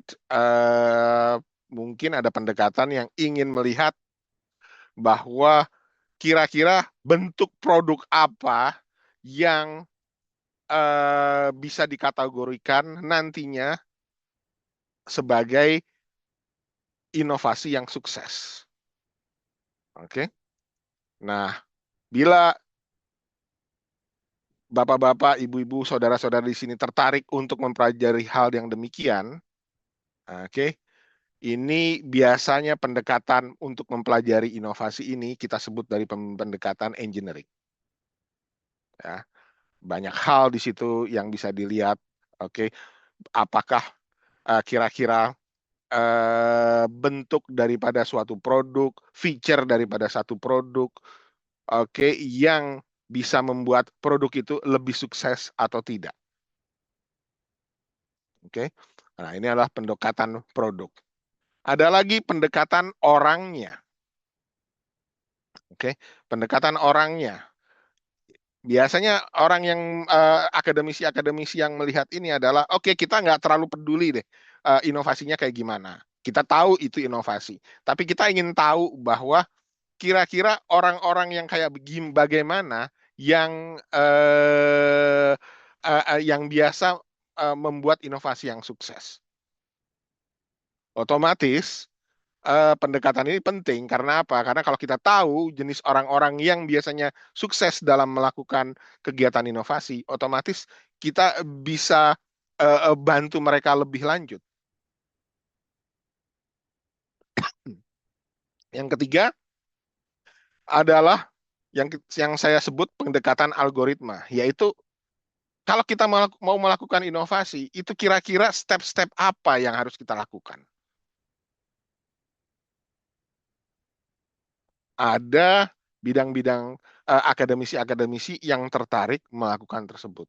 mungkin ada pendekatan yang ingin melihat bahwa kira-kira bentuk produk apa yang bisa dikategorikan nantinya sebagai inovasi yang sukses. Oke. Nah, bila bapak-bapak, ibu-ibu, saudara-saudara di sini tertarik untuk mempelajari hal yang demikian, oke, ini biasanya pendekatan untuk mempelajari inovasi ini kita sebut dari pendekatan engineering. Ya, banyak hal di situ yang bisa dilihat. Oke, apakah kira-kira bentuk daripada suatu produk, feature daripada satu produk, oke, yang bisa membuat produk itu lebih sukses atau tidak. Oke. Nah, ini adalah pendekatan produk. Ada lagi pendekatan orangnya. Oke, pendekatan orangnya. Biasanya orang yang akademisi-akademisi yang melihat ini adalah, oke, kita nggak terlalu peduli deh inovasinya kayak gimana. Kita tahu itu inovasi, tapi kita ingin tahu bahwa kira-kira orang-orang yang kayak bagaimana yang biasa membuat inovasi yang sukses. Otomatis pendekatan ini penting karena apa? Karena kalau kita tahu jenis orang-orang yang biasanya sukses dalam melakukan kegiatan inovasi, otomatis kita bisa bantu mereka lebih lanjut. Yang ketiga adalah yang saya sebut pendekatan algoritma, yaitu kalau kita mau melakukan inovasi, itu kira-kira step-step apa yang harus kita lakukan? Ada bidang-bidang akademisi-akademisi yang tertarik melakukan tersebut.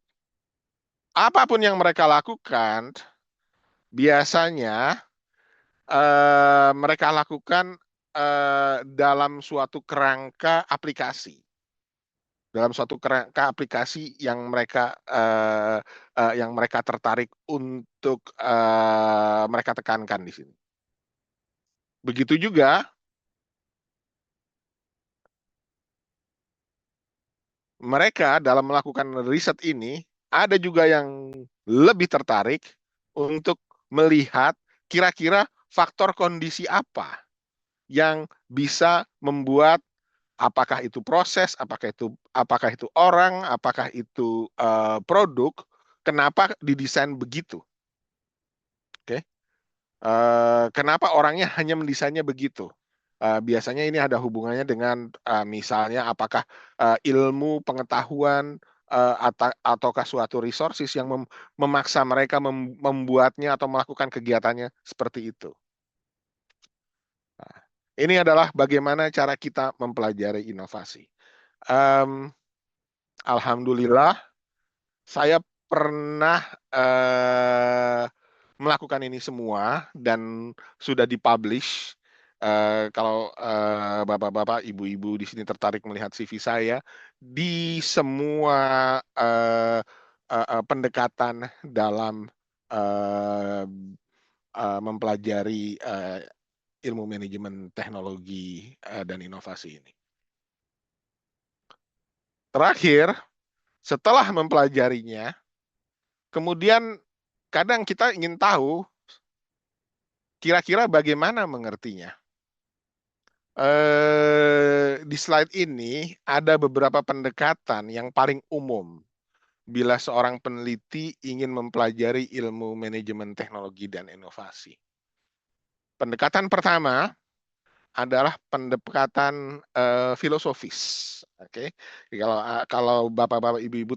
Apapun yang mereka lakukan, biasanya mereka lakukan dalam suatu kerangka aplikasi. Dalam suatu kerangka aplikasi yang mereka tertarik untuk mereka tekankan di sini. Begitu juga mereka dalam melakukan riset ini ada juga yang lebih tertarik untuk melihat kira-kira faktor kondisi apa yang bisa membuat apakah itu proses, apakah itu orang, apakah itu produk, kenapa didesain begitu? Oke. Kenapa orangnya hanya mendesainnya begitu? Biasanya ini ada hubungannya dengan misalnya apakah ilmu pengetahuan ataukah suatu resources yang memaksa mereka membuatnya atau melakukan kegiatannya seperti itu. Nah, ini adalah bagaimana cara kita mempelajari inovasi. Alhamdulillah, saya pernah melakukan ini semua dan sudah dipublish. Kalau bapak-bapak, ibu-ibu di sini tertarik melihat CV saya, di semua pendekatan dalam mempelajari ilmu manajemen teknologi dan inovasi ini. Terakhir, setelah mempelajarinya, kemudian kadang kita ingin tahu kira-kira bagaimana mengertinya. Di slide ini ada beberapa pendekatan yang paling umum bila seorang peneliti ingin mempelajari ilmu manajemen teknologi dan inovasi. Pendekatan pertama adalah pendekatan filosofis. Oke, kalau bapak-bapak, ibu-ibu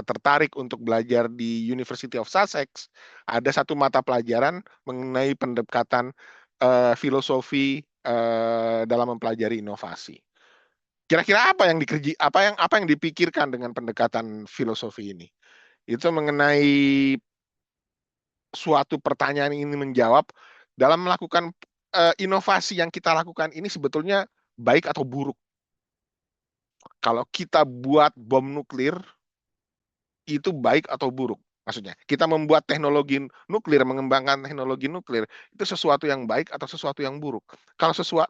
tertarik untuk belajar di University of Sussex, ada satu mata pelajaran mengenai pendekatan filosofi dalam mempelajari inovasi. Kira-kira apa yang dipikirkan dengan pendekatan filosofi ini? Itu mengenai suatu pertanyaan ini menjawab dalam melakukan inovasi yang kita lakukan ini sebetulnya baik atau buruk. Kalau kita buat bom nuklir, itu baik atau buruk? Maksudnya, kita membuat teknologi nuklir, mengembangkan teknologi nuklir, itu sesuatu yang baik atau sesuatu yang buruk?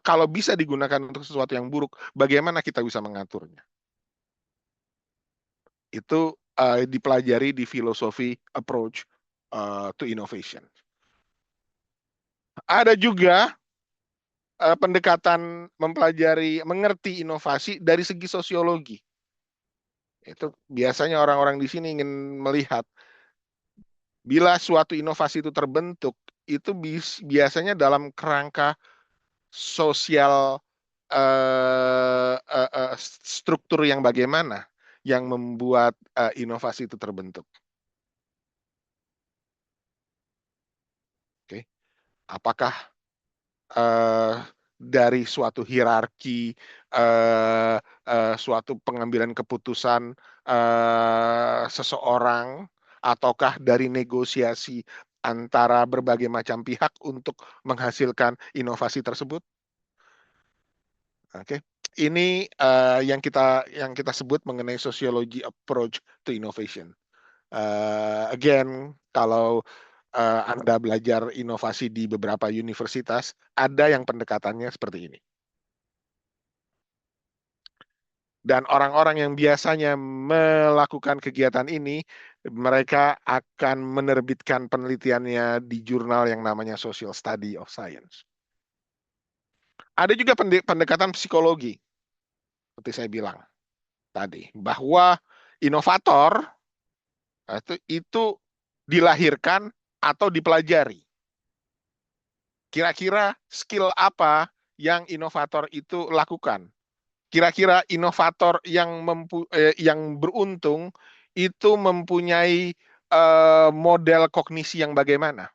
Kalau bisa digunakan untuk sesuatu yang buruk, bagaimana kita bisa mengaturnya? Itu dipelajari di filosofi approach to innovation. Ada juga pendekatan mengerti inovasi dari segi sosiologi. Itu biasanya orang-orang di sini ingin melihat bila suatu inovasi itu terbentuk, itu biasanya dalam kerangka sosial struktur yang bagaimana yang membuat inovasi itu terbentuk. Oke, apakah dari suatu hierarki, suatu pengambilan keputusan seseorang, ataukah dari negosiasi antara berbagai macam pihak untuk menghasilkan inovasi tersebut? Oke, ini yang kita sebut mengenai sociology approach to innovation. Again, kalau Anda belajar inovasi di beberapa universitas, ada yang pendekatannya seperti ini. Dan orang-orang yang biasanya melakukan kegiatan ini, mereka akan menerbitkan penelitiannya di jurnal yang namanya Social Study of Science. Ada juga pendekatan psikologi, seperti saya bilang tadi, bahwa inovator itu dilahirkan atau dipelajari. Kira-kira skill apa yang inovator itu lakukan? Kira-kira inovator yang beruntung itu mempunyai model kognisi yang bagaimana?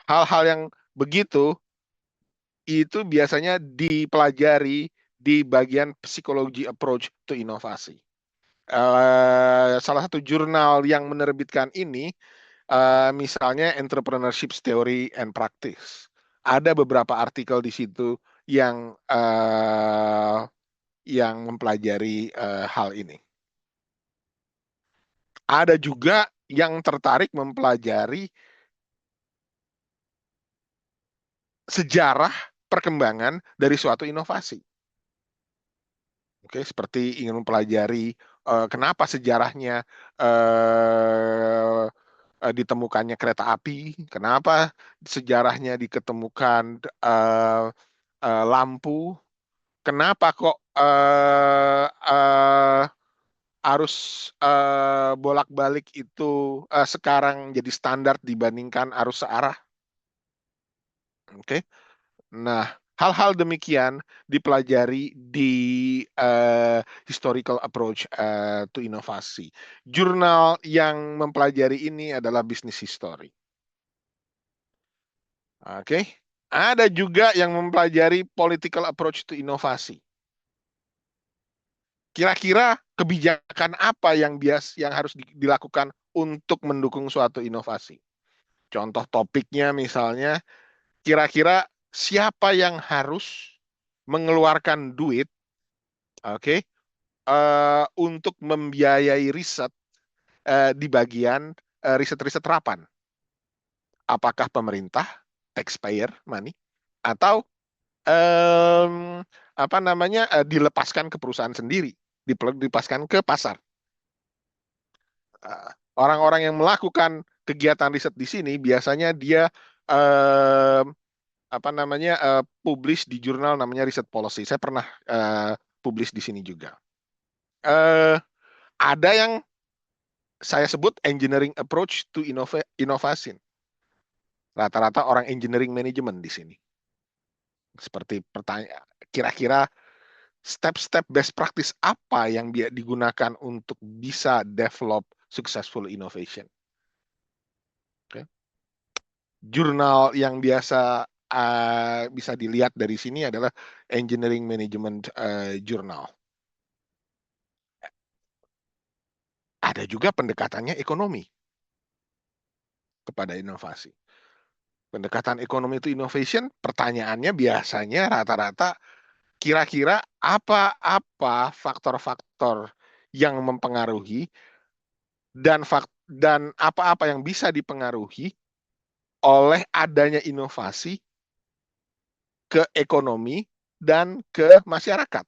Hal-hal yang begitu itu biasanya dipelajari di bagian psikologi approach to inovasi. Salah satu jurnal yang menerbitkan ini, misalnya Entrepreneurship Theory and Practice. Ada beberapa artikel di situ yang mempelajari hal ini. Ada juga yang tertarik mempelajari sejarah perkembangan dari suatu inovasi. Oke, seperti ingin mempelajari kenapa sejarahnya ditemukannya kereta api, kenapa sejarahnya diketemukan lampu, kenapa kok arus bolak-balik itu sekarang jadi standar dibandingkan arus searah. Oke, nah hal-hal demikian dipelajari di historical approach to inovasi. Jurnal yang mempelajari ini adalah Business History. Oke, ada juga yang mempelajari political approach to inovasi. Kira-kira kebijakan apa yang harus dilakukan untuk mendukung suatu inovasi? Contoh topiknya misalnya, kira-kira siapa yang harus mengeluarkan duit, oke, untuk membiayai riset di bagian riset-riset terapan? Apakah pemerintah, taxpayer money, atau dilepaskan ke perusahaan sendiri, dilepaskan ke pasar? Orang-orang yang melakukan kegiatan riset di sini biasanya dia publish di jurnal namanya Research Policy. Saya pernah publish di sini juga. Ada yang saya sebut engineering approach to innovation. Rata-rata orang engineering management di sini. Seperti pertanyaan, kira-kira step-step best practice apa yang digunakan untuk bisa develop successful innovation? Okay. Jurnal yang biasa bisa dilihat dari sini adalah Engineering Management Journal. Ada juga pendekatannya ekonomi kepada inovasi. Pendekatan ekonomi itu innovation, pertanyaannya biasanya rata-rata kira-kira apa faktor-faktor yang mempengaruhi dan apa-apa yang bisa dipengaruhi oleh adanya inovasi ke ekonomi dan ke masyarakat.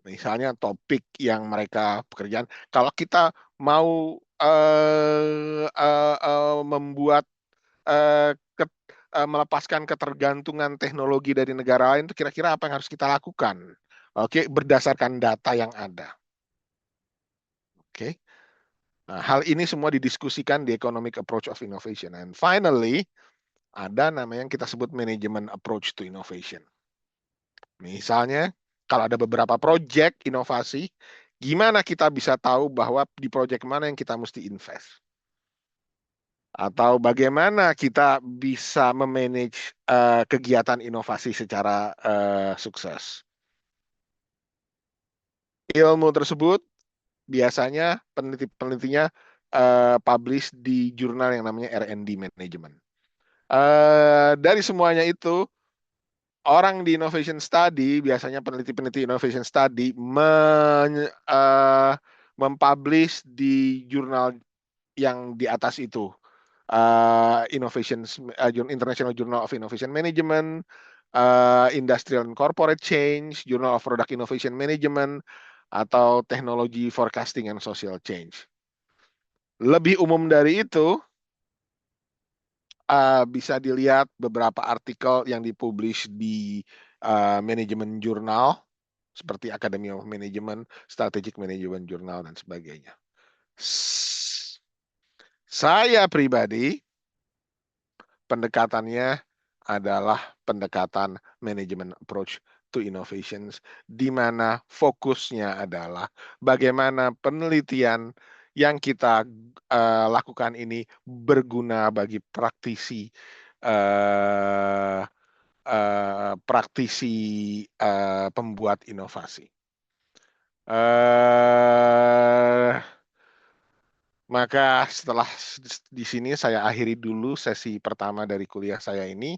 Misalnya topik yang mereka pekerjaan, kalau kita mau membuat melepaskan ketergantungan teknologi dari negara lain, itu kira-kira apa yang harus kita lakukan? Oke, berdasarkan data yang ada. Oke. Nah, hal ini semua didiskusikan di Economic Approach of Innovation. And finally, ada namanya yang kita sebut Management Approach to Innovation. Misalnya, kalau ada beberapa proyek inovasi, gimana kita bisa tahu bahwa di proyek mana yang kita mesti invest? Atau bagaimana kita bisa memanage kegiatan inovasi secara sukses? Ilmu tersebut biasanya peneliti-penelitinya publish di jurnal yang namanya R&D Management. Dari semuanya itu, orang di innovation study, biasanya peneliti-peneliti innovation study mempublish di jurnal yang di atas itu. International Journal of Innovation Management, Industrial and Corporate Change, Journal of Product Innovation Management, atau Technology Forecasting and Social Change. Lebih umum dari itu, bisa dilihat beberapa artikel yang dipublish di manajemen jurnal seperti Academy of Management, Strategic Management Journal, dan sebagainya. Saya pribadi, pendekatannya adalah pendekatan Management Approach to Innovations, di mana fokusnya adalah bagaimana penelitian yang kita lakukan ini berguna bagi praktisi pembuat inovasi. Maka setelah di sini saya akhiri dulu sesi pertama dari kuliah saya ini.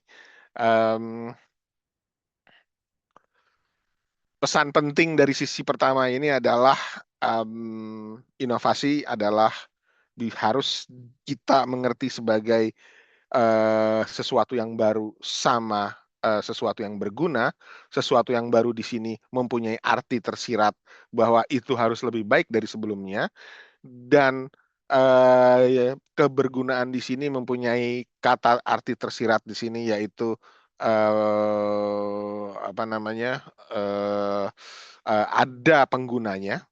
Pesan penting dari sisi pertama ini adalah inovasi adalah harus kita mengerti sebagai sesuatu yang baru sama sesuatu yang berguna. Sesuatu yang baru di sini mempunyai arti tersirat bahwa itu harus lebih baik dari sebelumnya, dan kebergunaan di sini mempunyai kata arti tersirat di sini, yaitu apa namanya, ada penggunanya.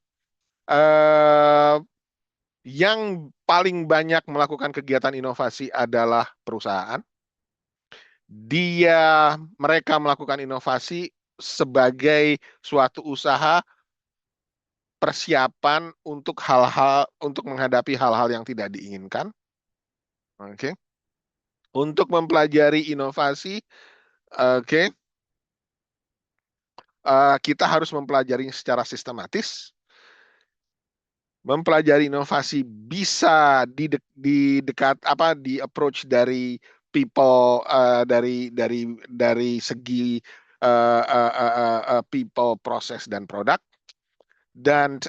Yang paling banyak melakukan kegiatan inovasi adalah perusahaan. Mereka melakukan inovasi sebagai suatu usaha persiapan untuk menghadapi hal-hal yang tidak diinginkan. Oke. Untuk mempelajari inovasi, oke, kita harus mempelajarinya secara sistematis. Mempelajari inovasi bisa di approach dari people, dari segi people, proses, dan produk. Dan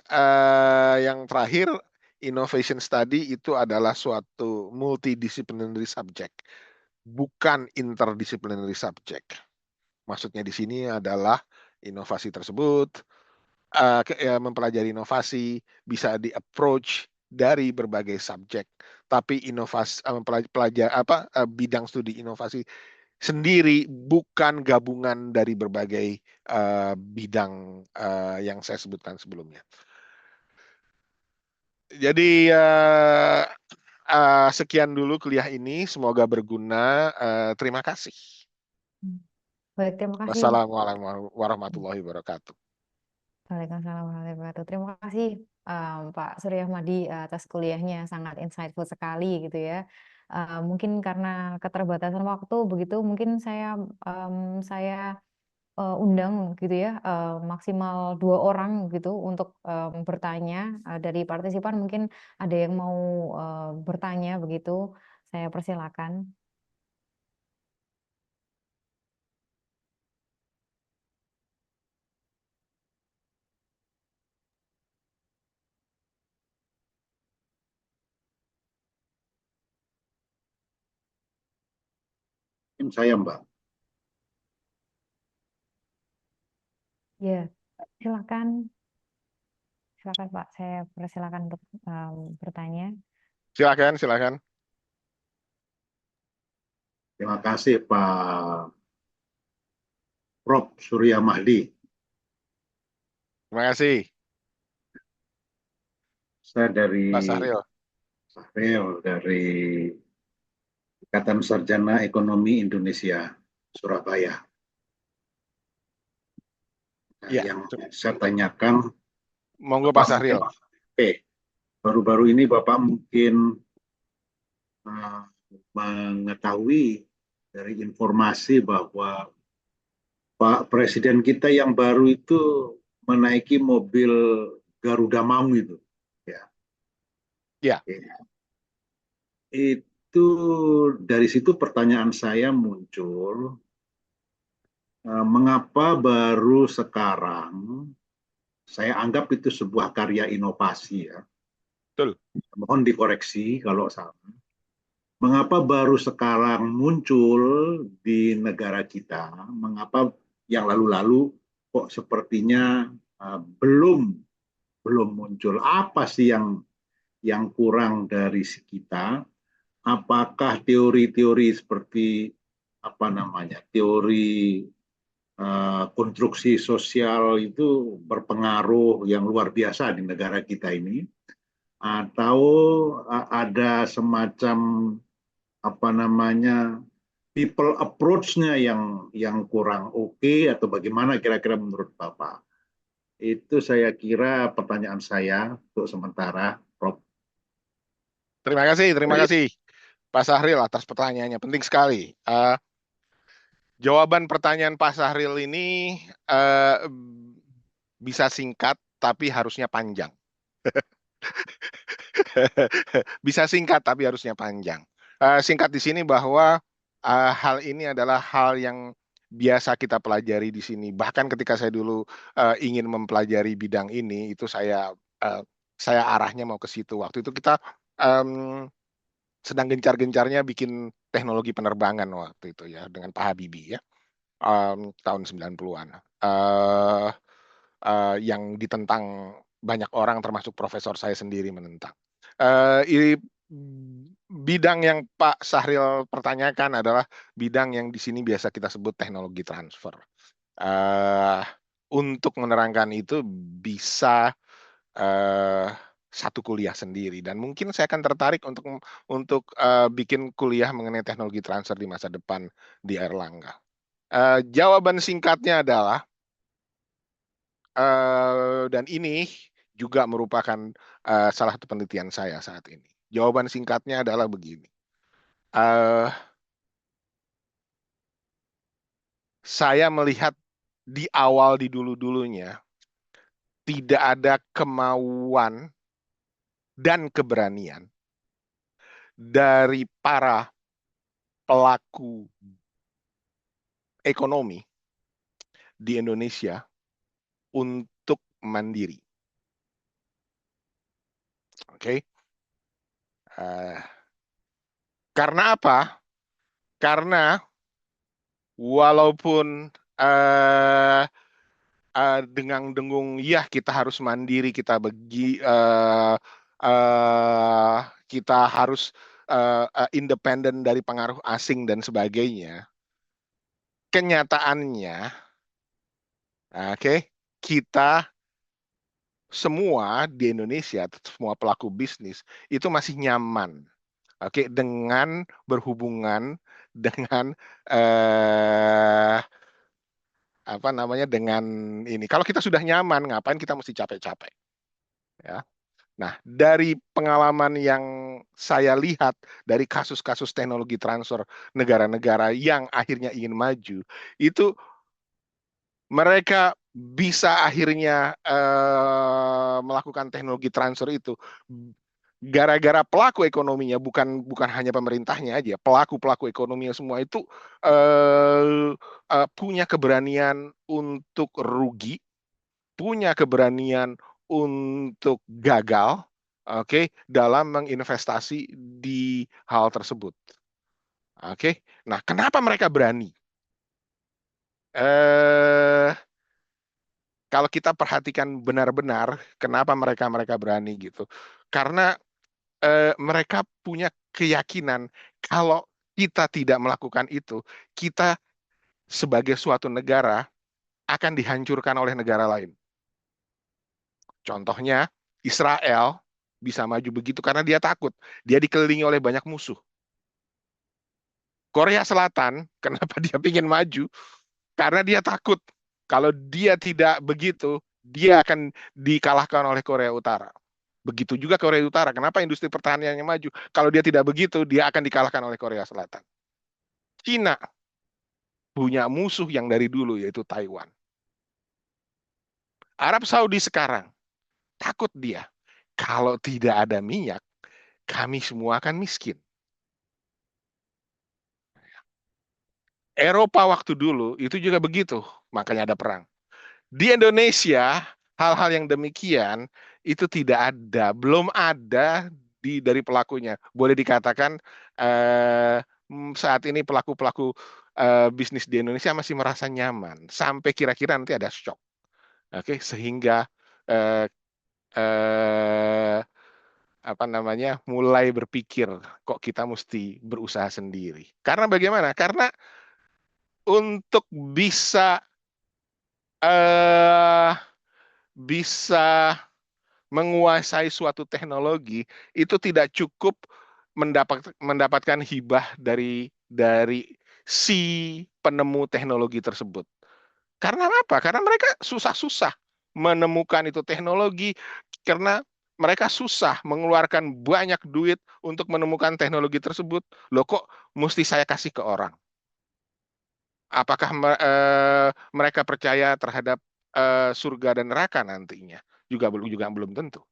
yang terakhir, innovation study itu adalah suatu multidisciplinary subject, bukan interdisciplinary subject. Maksudnya di sini adalah inovasi tersebut, mempelajari inovasi bisa di-approach dari berbagai subjek, tapi inovasi bidang studi inovasi sendiri bukan gabungan dari berbagai bidang yang saya sebutkan sebelumnya. Jadi sekian dulu kuliah ini, semoga berguna. Terima kasih. Baik, terima kasih. Wassalamualaikum warahmatullahi wabarakatuh. Waalaikumsalam warahmatullahi wabarakatuh. Terima kasih Pak Surya Mahdi atas kuliahnya, sangat insightful sekali gitu ya. Mungkin karena keterbatasan waktu begitu, mungkin saya undang gitu ya, maksimal 2 orang gitu untuk bertanya. Dari partisipan mungkin ada yang mau bertanya begitu, saya persilakan. Saya, Mbak. Ya, silakan. Silakan Pak, saya persilakan untuk bertanya. Silakan, silakan. Terima kasih Pak Prof. Surya Mahdi. Terima kasih, Saya dari Pak Sahril. Sahril, dari Ikatan Sarjana Ekonomi Indonesia, Surabaya. Nah, Ya, yang saya tanyakan, monggo Pak Sahril. baru-baru ini Bapak mungkin mengetahui dari informasi bahwa Pak Presiden kita yang baru itu menaiki mobil Garuda Maung itu. Ya. Itu dari situ pertanyaan saya muncul, mengapa baru sekarang, saya anggap itu sebuah karya inovasi ya. Betul. Mohon dikoreksi kalau salah. Mengapa baru sekarang muncul di negara kita? Mengapa yang lalu-lalu kok sepertinya belum muncul? Apa sih yang kurang dari kita? Apakah teori-teori seperti teori konstruksi sosial itu berpengaruh yang luar biasa di negara kita ini, atau ada semacam people approach-nya yang kurang oke, atau bagaimana kira-kira menurut Bapak? Itu saya kira pertanyaan saya untuk sementara, Prof. Terima kasih Pak Sahril atas pertanyaannya, penting sekali. Jawaban pertanyaan Pak Sahril ini bisa singkat, tapi harusnya panjang. Bisa singkat, tapi harusnya panjang. Singkat di sini bahwa hal ini adalah hal yang biasa kita pelajari di sini. Bahkan ketika saya dulu ingin mempelajari bidang ini, itu saya arahnya mau ke situ. Waktu itu kita sedang gencar-gencarnya bikin teknologi penerbangan waktu itu ya, dengan Pak Habibie ya, tahun 90-an. Yang ditentang banyak orang, termasuk profesor saya sendiri menentang. Bidang yang Pak Sahril pertanyakan adalah bidang yang di sini biasa kita sebut teknologi transfer. Untuk menerangkan itu bisa satu kuliah sendiri, dan mungkin saya akan tertarik untuk bikin kuliah mengenai teknologi transfer di masa depan di Airlangga. Jawaban singkatnya adalah, dan ini juga merupakan salah satu penelitian saya saat ini. Jawaban singkatnya adalah begini. Saya melihat di awal, di dulu-dulunya, tidak ada kemauan dan keberanian dari para pelaku ekonomi di Indonesia untuk mandiri. Oke. Karena apa? Karena walaupun dengang-dengung, ya kita harus mandiri, kita kita harus independen dari pengaruh asing dan sebagainya. Kenyataannya, kita semua di Indonesia, semua pelaku bisnis itu masih nyaman, dengan berhubungan dengan dengan ini. Kalau kita sudah nyaman, ngapain kita mesti capek-capek? Ya. Nah, dari pengalaman yang saya lihat dari kasus-kasus teknologi transfer negara-negara yang akhirnya ingin maju, itu mereka bisa akhirnya melakukan teknologi transfer itu gara-gara pelaku ekonominya, bukan hanya pemerintahnya aja, pelaku ekonominya semua itu punya keberanian untuk rugi, punya keberanian untuk gagal, dalam menginvestasi di hal tersebut. Oke. Nah, kenapa mereka berani? Eh, kalau kita perhatikan benar-benar, kenapa mereka berani gitu? Karena mereka punya keyakinan kalau kita tidak melakukan itu, kita sebagai suatu negara akan dihancurkan oleh negara lain. Contohnya, Israel bisa maju begitu karena dia takut. Dia dikelilingi oleh banyak musuh. Korea Selatan, kenapa dia ingin maju? Karena dia takut. Kalau dia tidak begitu, dia akan dikalahkan oleh Korea Utara. Begitu juga Korea Utara. Kenapa industri pertahanannya maju? Kalau dia tidak begitu, dia akan dikalahkan oleh Korea Selatan. Cina punya musuh yang dari dulu, yaitu Taiwan. Arab Saudi sekarang takut dia. Kalau tidak ada minyak, kami semua akan miskin. Eropa waktu dulu itu juga begitu, makanya ada perang. Di Indonesia, hal-hal yang demikian itu tidak ada, belum ada dari pelakunya. Boleh dikatakan saat ini pelaku-pelaku bisnis di Indonesia masih merasa nyaman sampai kira-kira nanti ada shock. Oke, sehingga eh, eh, apa namanya mulai berpikir kok kita mesti berusaha sendiri. Karena bagaimana? Karena untuk eh, bisa menguasai suatu teknologi itu tidak cukup mendapatkan hibah dari si penemu teknologi tersebut. Karena apa? Karena mereka susah-susah menemukan itu teknologi karena mereka susah mengeluarkan banyak duit untuk menemukan teknologi tersebut. Loh kok mesti saya kasih ke orang? Apakah mereka percaya terhadap surga dan neraka nantinya? Juga belum tentu.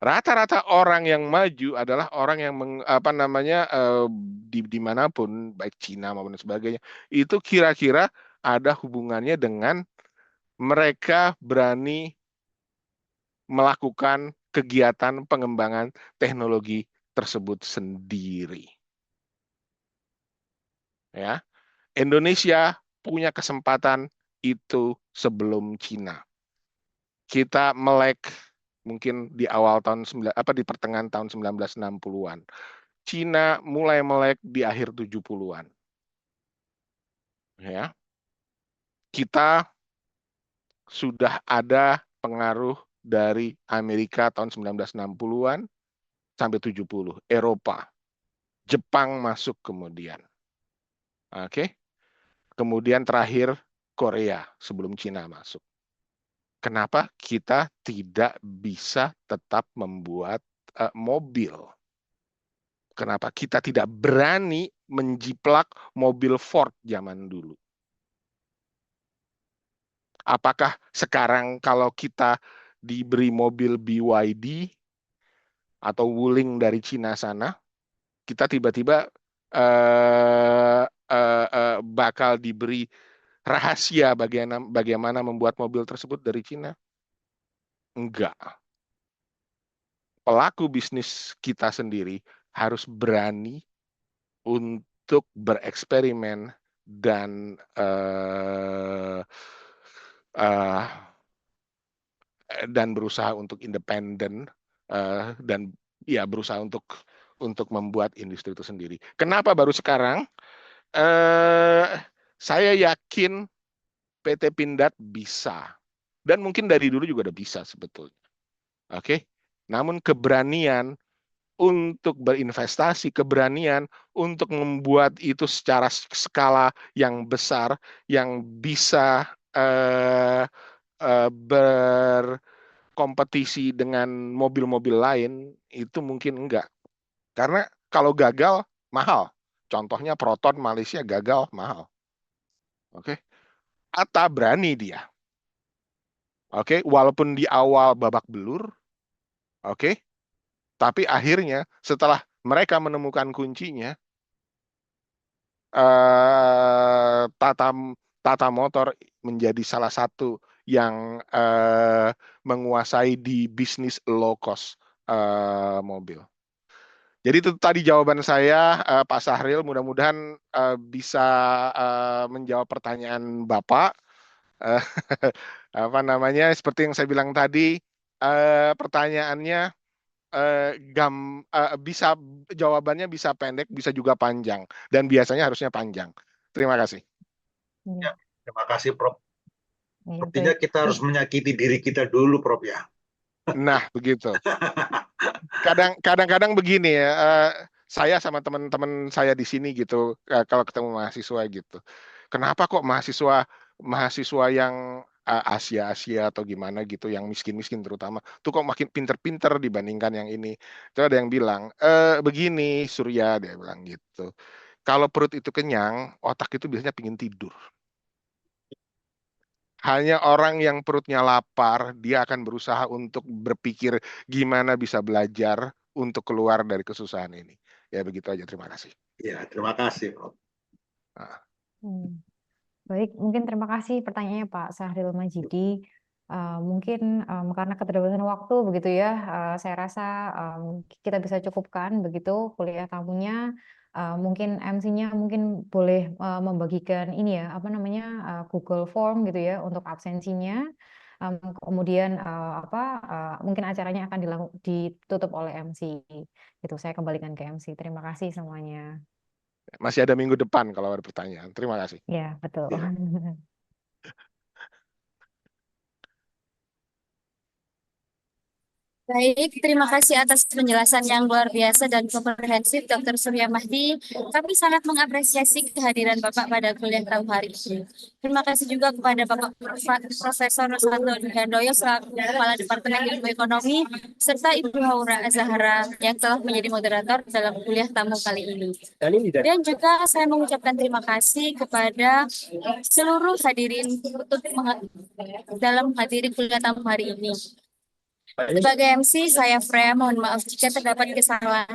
Rata-rata orang yang maju adalah orang yang apa namanya dimanapun baik Cina maupun sebagainya itu kira-kira ada hubungannya dengan mereka berani melakukan kegiatan pengembangan teknologi tersebut sendiri. Ya, Indonesia punya kesempatan itu sebelum Cina. Kita melek mungkin di awal tahun di pertengahan tahun 1960-an. Cina mulai melek di akhir 70-an. Ya. Kita sudah ada pengaruh dari Amerika tahun 1960-an sampai 70, Eropa, Jepang masuk kemudian. Oke. Kemudian terakhir Korea sebelum Cina masuk. Kenapa kita tidak bisa tetap membuat mobil? Kenapa kita tidak berani menjiplak mobil Ford zaman dulu? Apakah sekarang kalau kita diberi mobil BYD atau Wuling dari Cina sana, kita tiba-tiba bakal diberi rahasia bagaimana membuat mobil tersebut dari Cina? Enggak. Pelaku bisnis kita sendiri harus berani untuk bereksperimen dan berusaha untuk independen dan ya berusaha untuk membuat industri itu sendiri. Kenapa baru sekarang? Saya yakin PT Pindad bisa dan mungkin dari dulu juga udah bisa sebetulnya. Oke, namun keberanian untuk berinvestasi, keberanian untuk membuat itu secara skala yang besar, yang bisa berkompetisi dengan mobil-mobil lain, itu mungkin enggak. Karena kalau gagal, mahal. Contohnya Proton Malaysia gagal, mahal. Oke, Atta berani dia. Oke, walaupun di awal babak belur, oke, tapi akhirnya setelah mereka menemukan kuncinya, Tata Motor menjadi salah satu yang menguasai di bisnis low cost mobil. Jadi itu tadi jawaban saya, Pak Sahril. Mudah-mudahan bisa menjawab pertanyaan Bapak. Eh, apa namanya? Seperti yang saya bilang tadi, pertanyaannya bisa jawabannya bisa pendek, bisa juga panjang, dan biasanya harusnya panjang. Terima kasih. Ya, terima kasih Prof. Ya, Sepertinya baik. kita harus menyakiti diri kita dulu, Prof ya. Nah, begitu. Kadang-kadang begini ya, saya sama teman-teman saya di sini gitu, kalau ketemu mahasiswa gitu, kenapa kok mahasiswa yang Asia atau gimana gitu, yang miskin-miskin terutama, tuh kok makin pinter-pinter dibandingkan yang ini. Itu ada yang bilang, begini Surya, dia bilang gitu. Kalau perut itu kenyang, otak itu biasanya pingin tidur. Hanya orang yang perutnya lapar, dia akan berusaha untuk berpikir gimana bisa belajar untuk keluar dari kesusahan ini. Ya begitu aja, terima kasih. Ya, terima kasih Prof. Nah, Baik, mungkin terima kasih pertanyaannya Pak Sahril Majidi. Mungkin karena keterbatasan waktu begitu ya, saya rasa kita bisa cukupkan begitu kuliah tamunya. Mungkin MC-nya mungkin boleh membagikan ini ya, apa namanya, Google Form gitu ya untuk absensinya. Kemudian mungkin acaranya akan ditutup oleh MC. Itu saya kembalikan ke MC. Terima kasih semuanya. masih ada minggu depan kalau ada pertanyaan. Terima kasih. Ya, betul. Ya. Baik, terima kasih atas penjelasan yang luar biasa dan komprehensif, Dr. Surya Mahdi. Kami sangat mengapresiasi kehadiran Bapak pada kuliah tamu hari ini. Terima kasih juga kepada Bapak Profesor Rosanto Handoyo selaku Kepala Departemen Ilmu Ekonomi, serta Ibu Haura Azahara yang telah menjadi moderator dalam kuliah tamu kali ini. Dan juga saya mengucapkan terima kasih kepada seluruh hadirin dalam hadiri kuliah tamu hari ini. Sebagai MC, saya Freya, mohon maaf jika terdapat kesalahan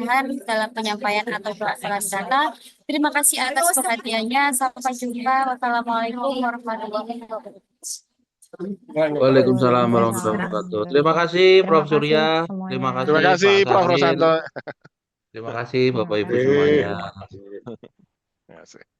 dalam penyampaian atau pelaksanaan data. Terima kasih atas perhatiannya. Sampai jumpa. Wassalamualaikum warahmatullahi wabarakatuh. Waalaikumsalam warahmatullahi wabarakatuh. Terima kasih Prof. Terima kasih Surya. semuanya. Terima kasih Terima kasih, Pak Prof. Sahril. Rosanto. Terima kasih Bapak Ibu kasih. semuanya. Terima kasih.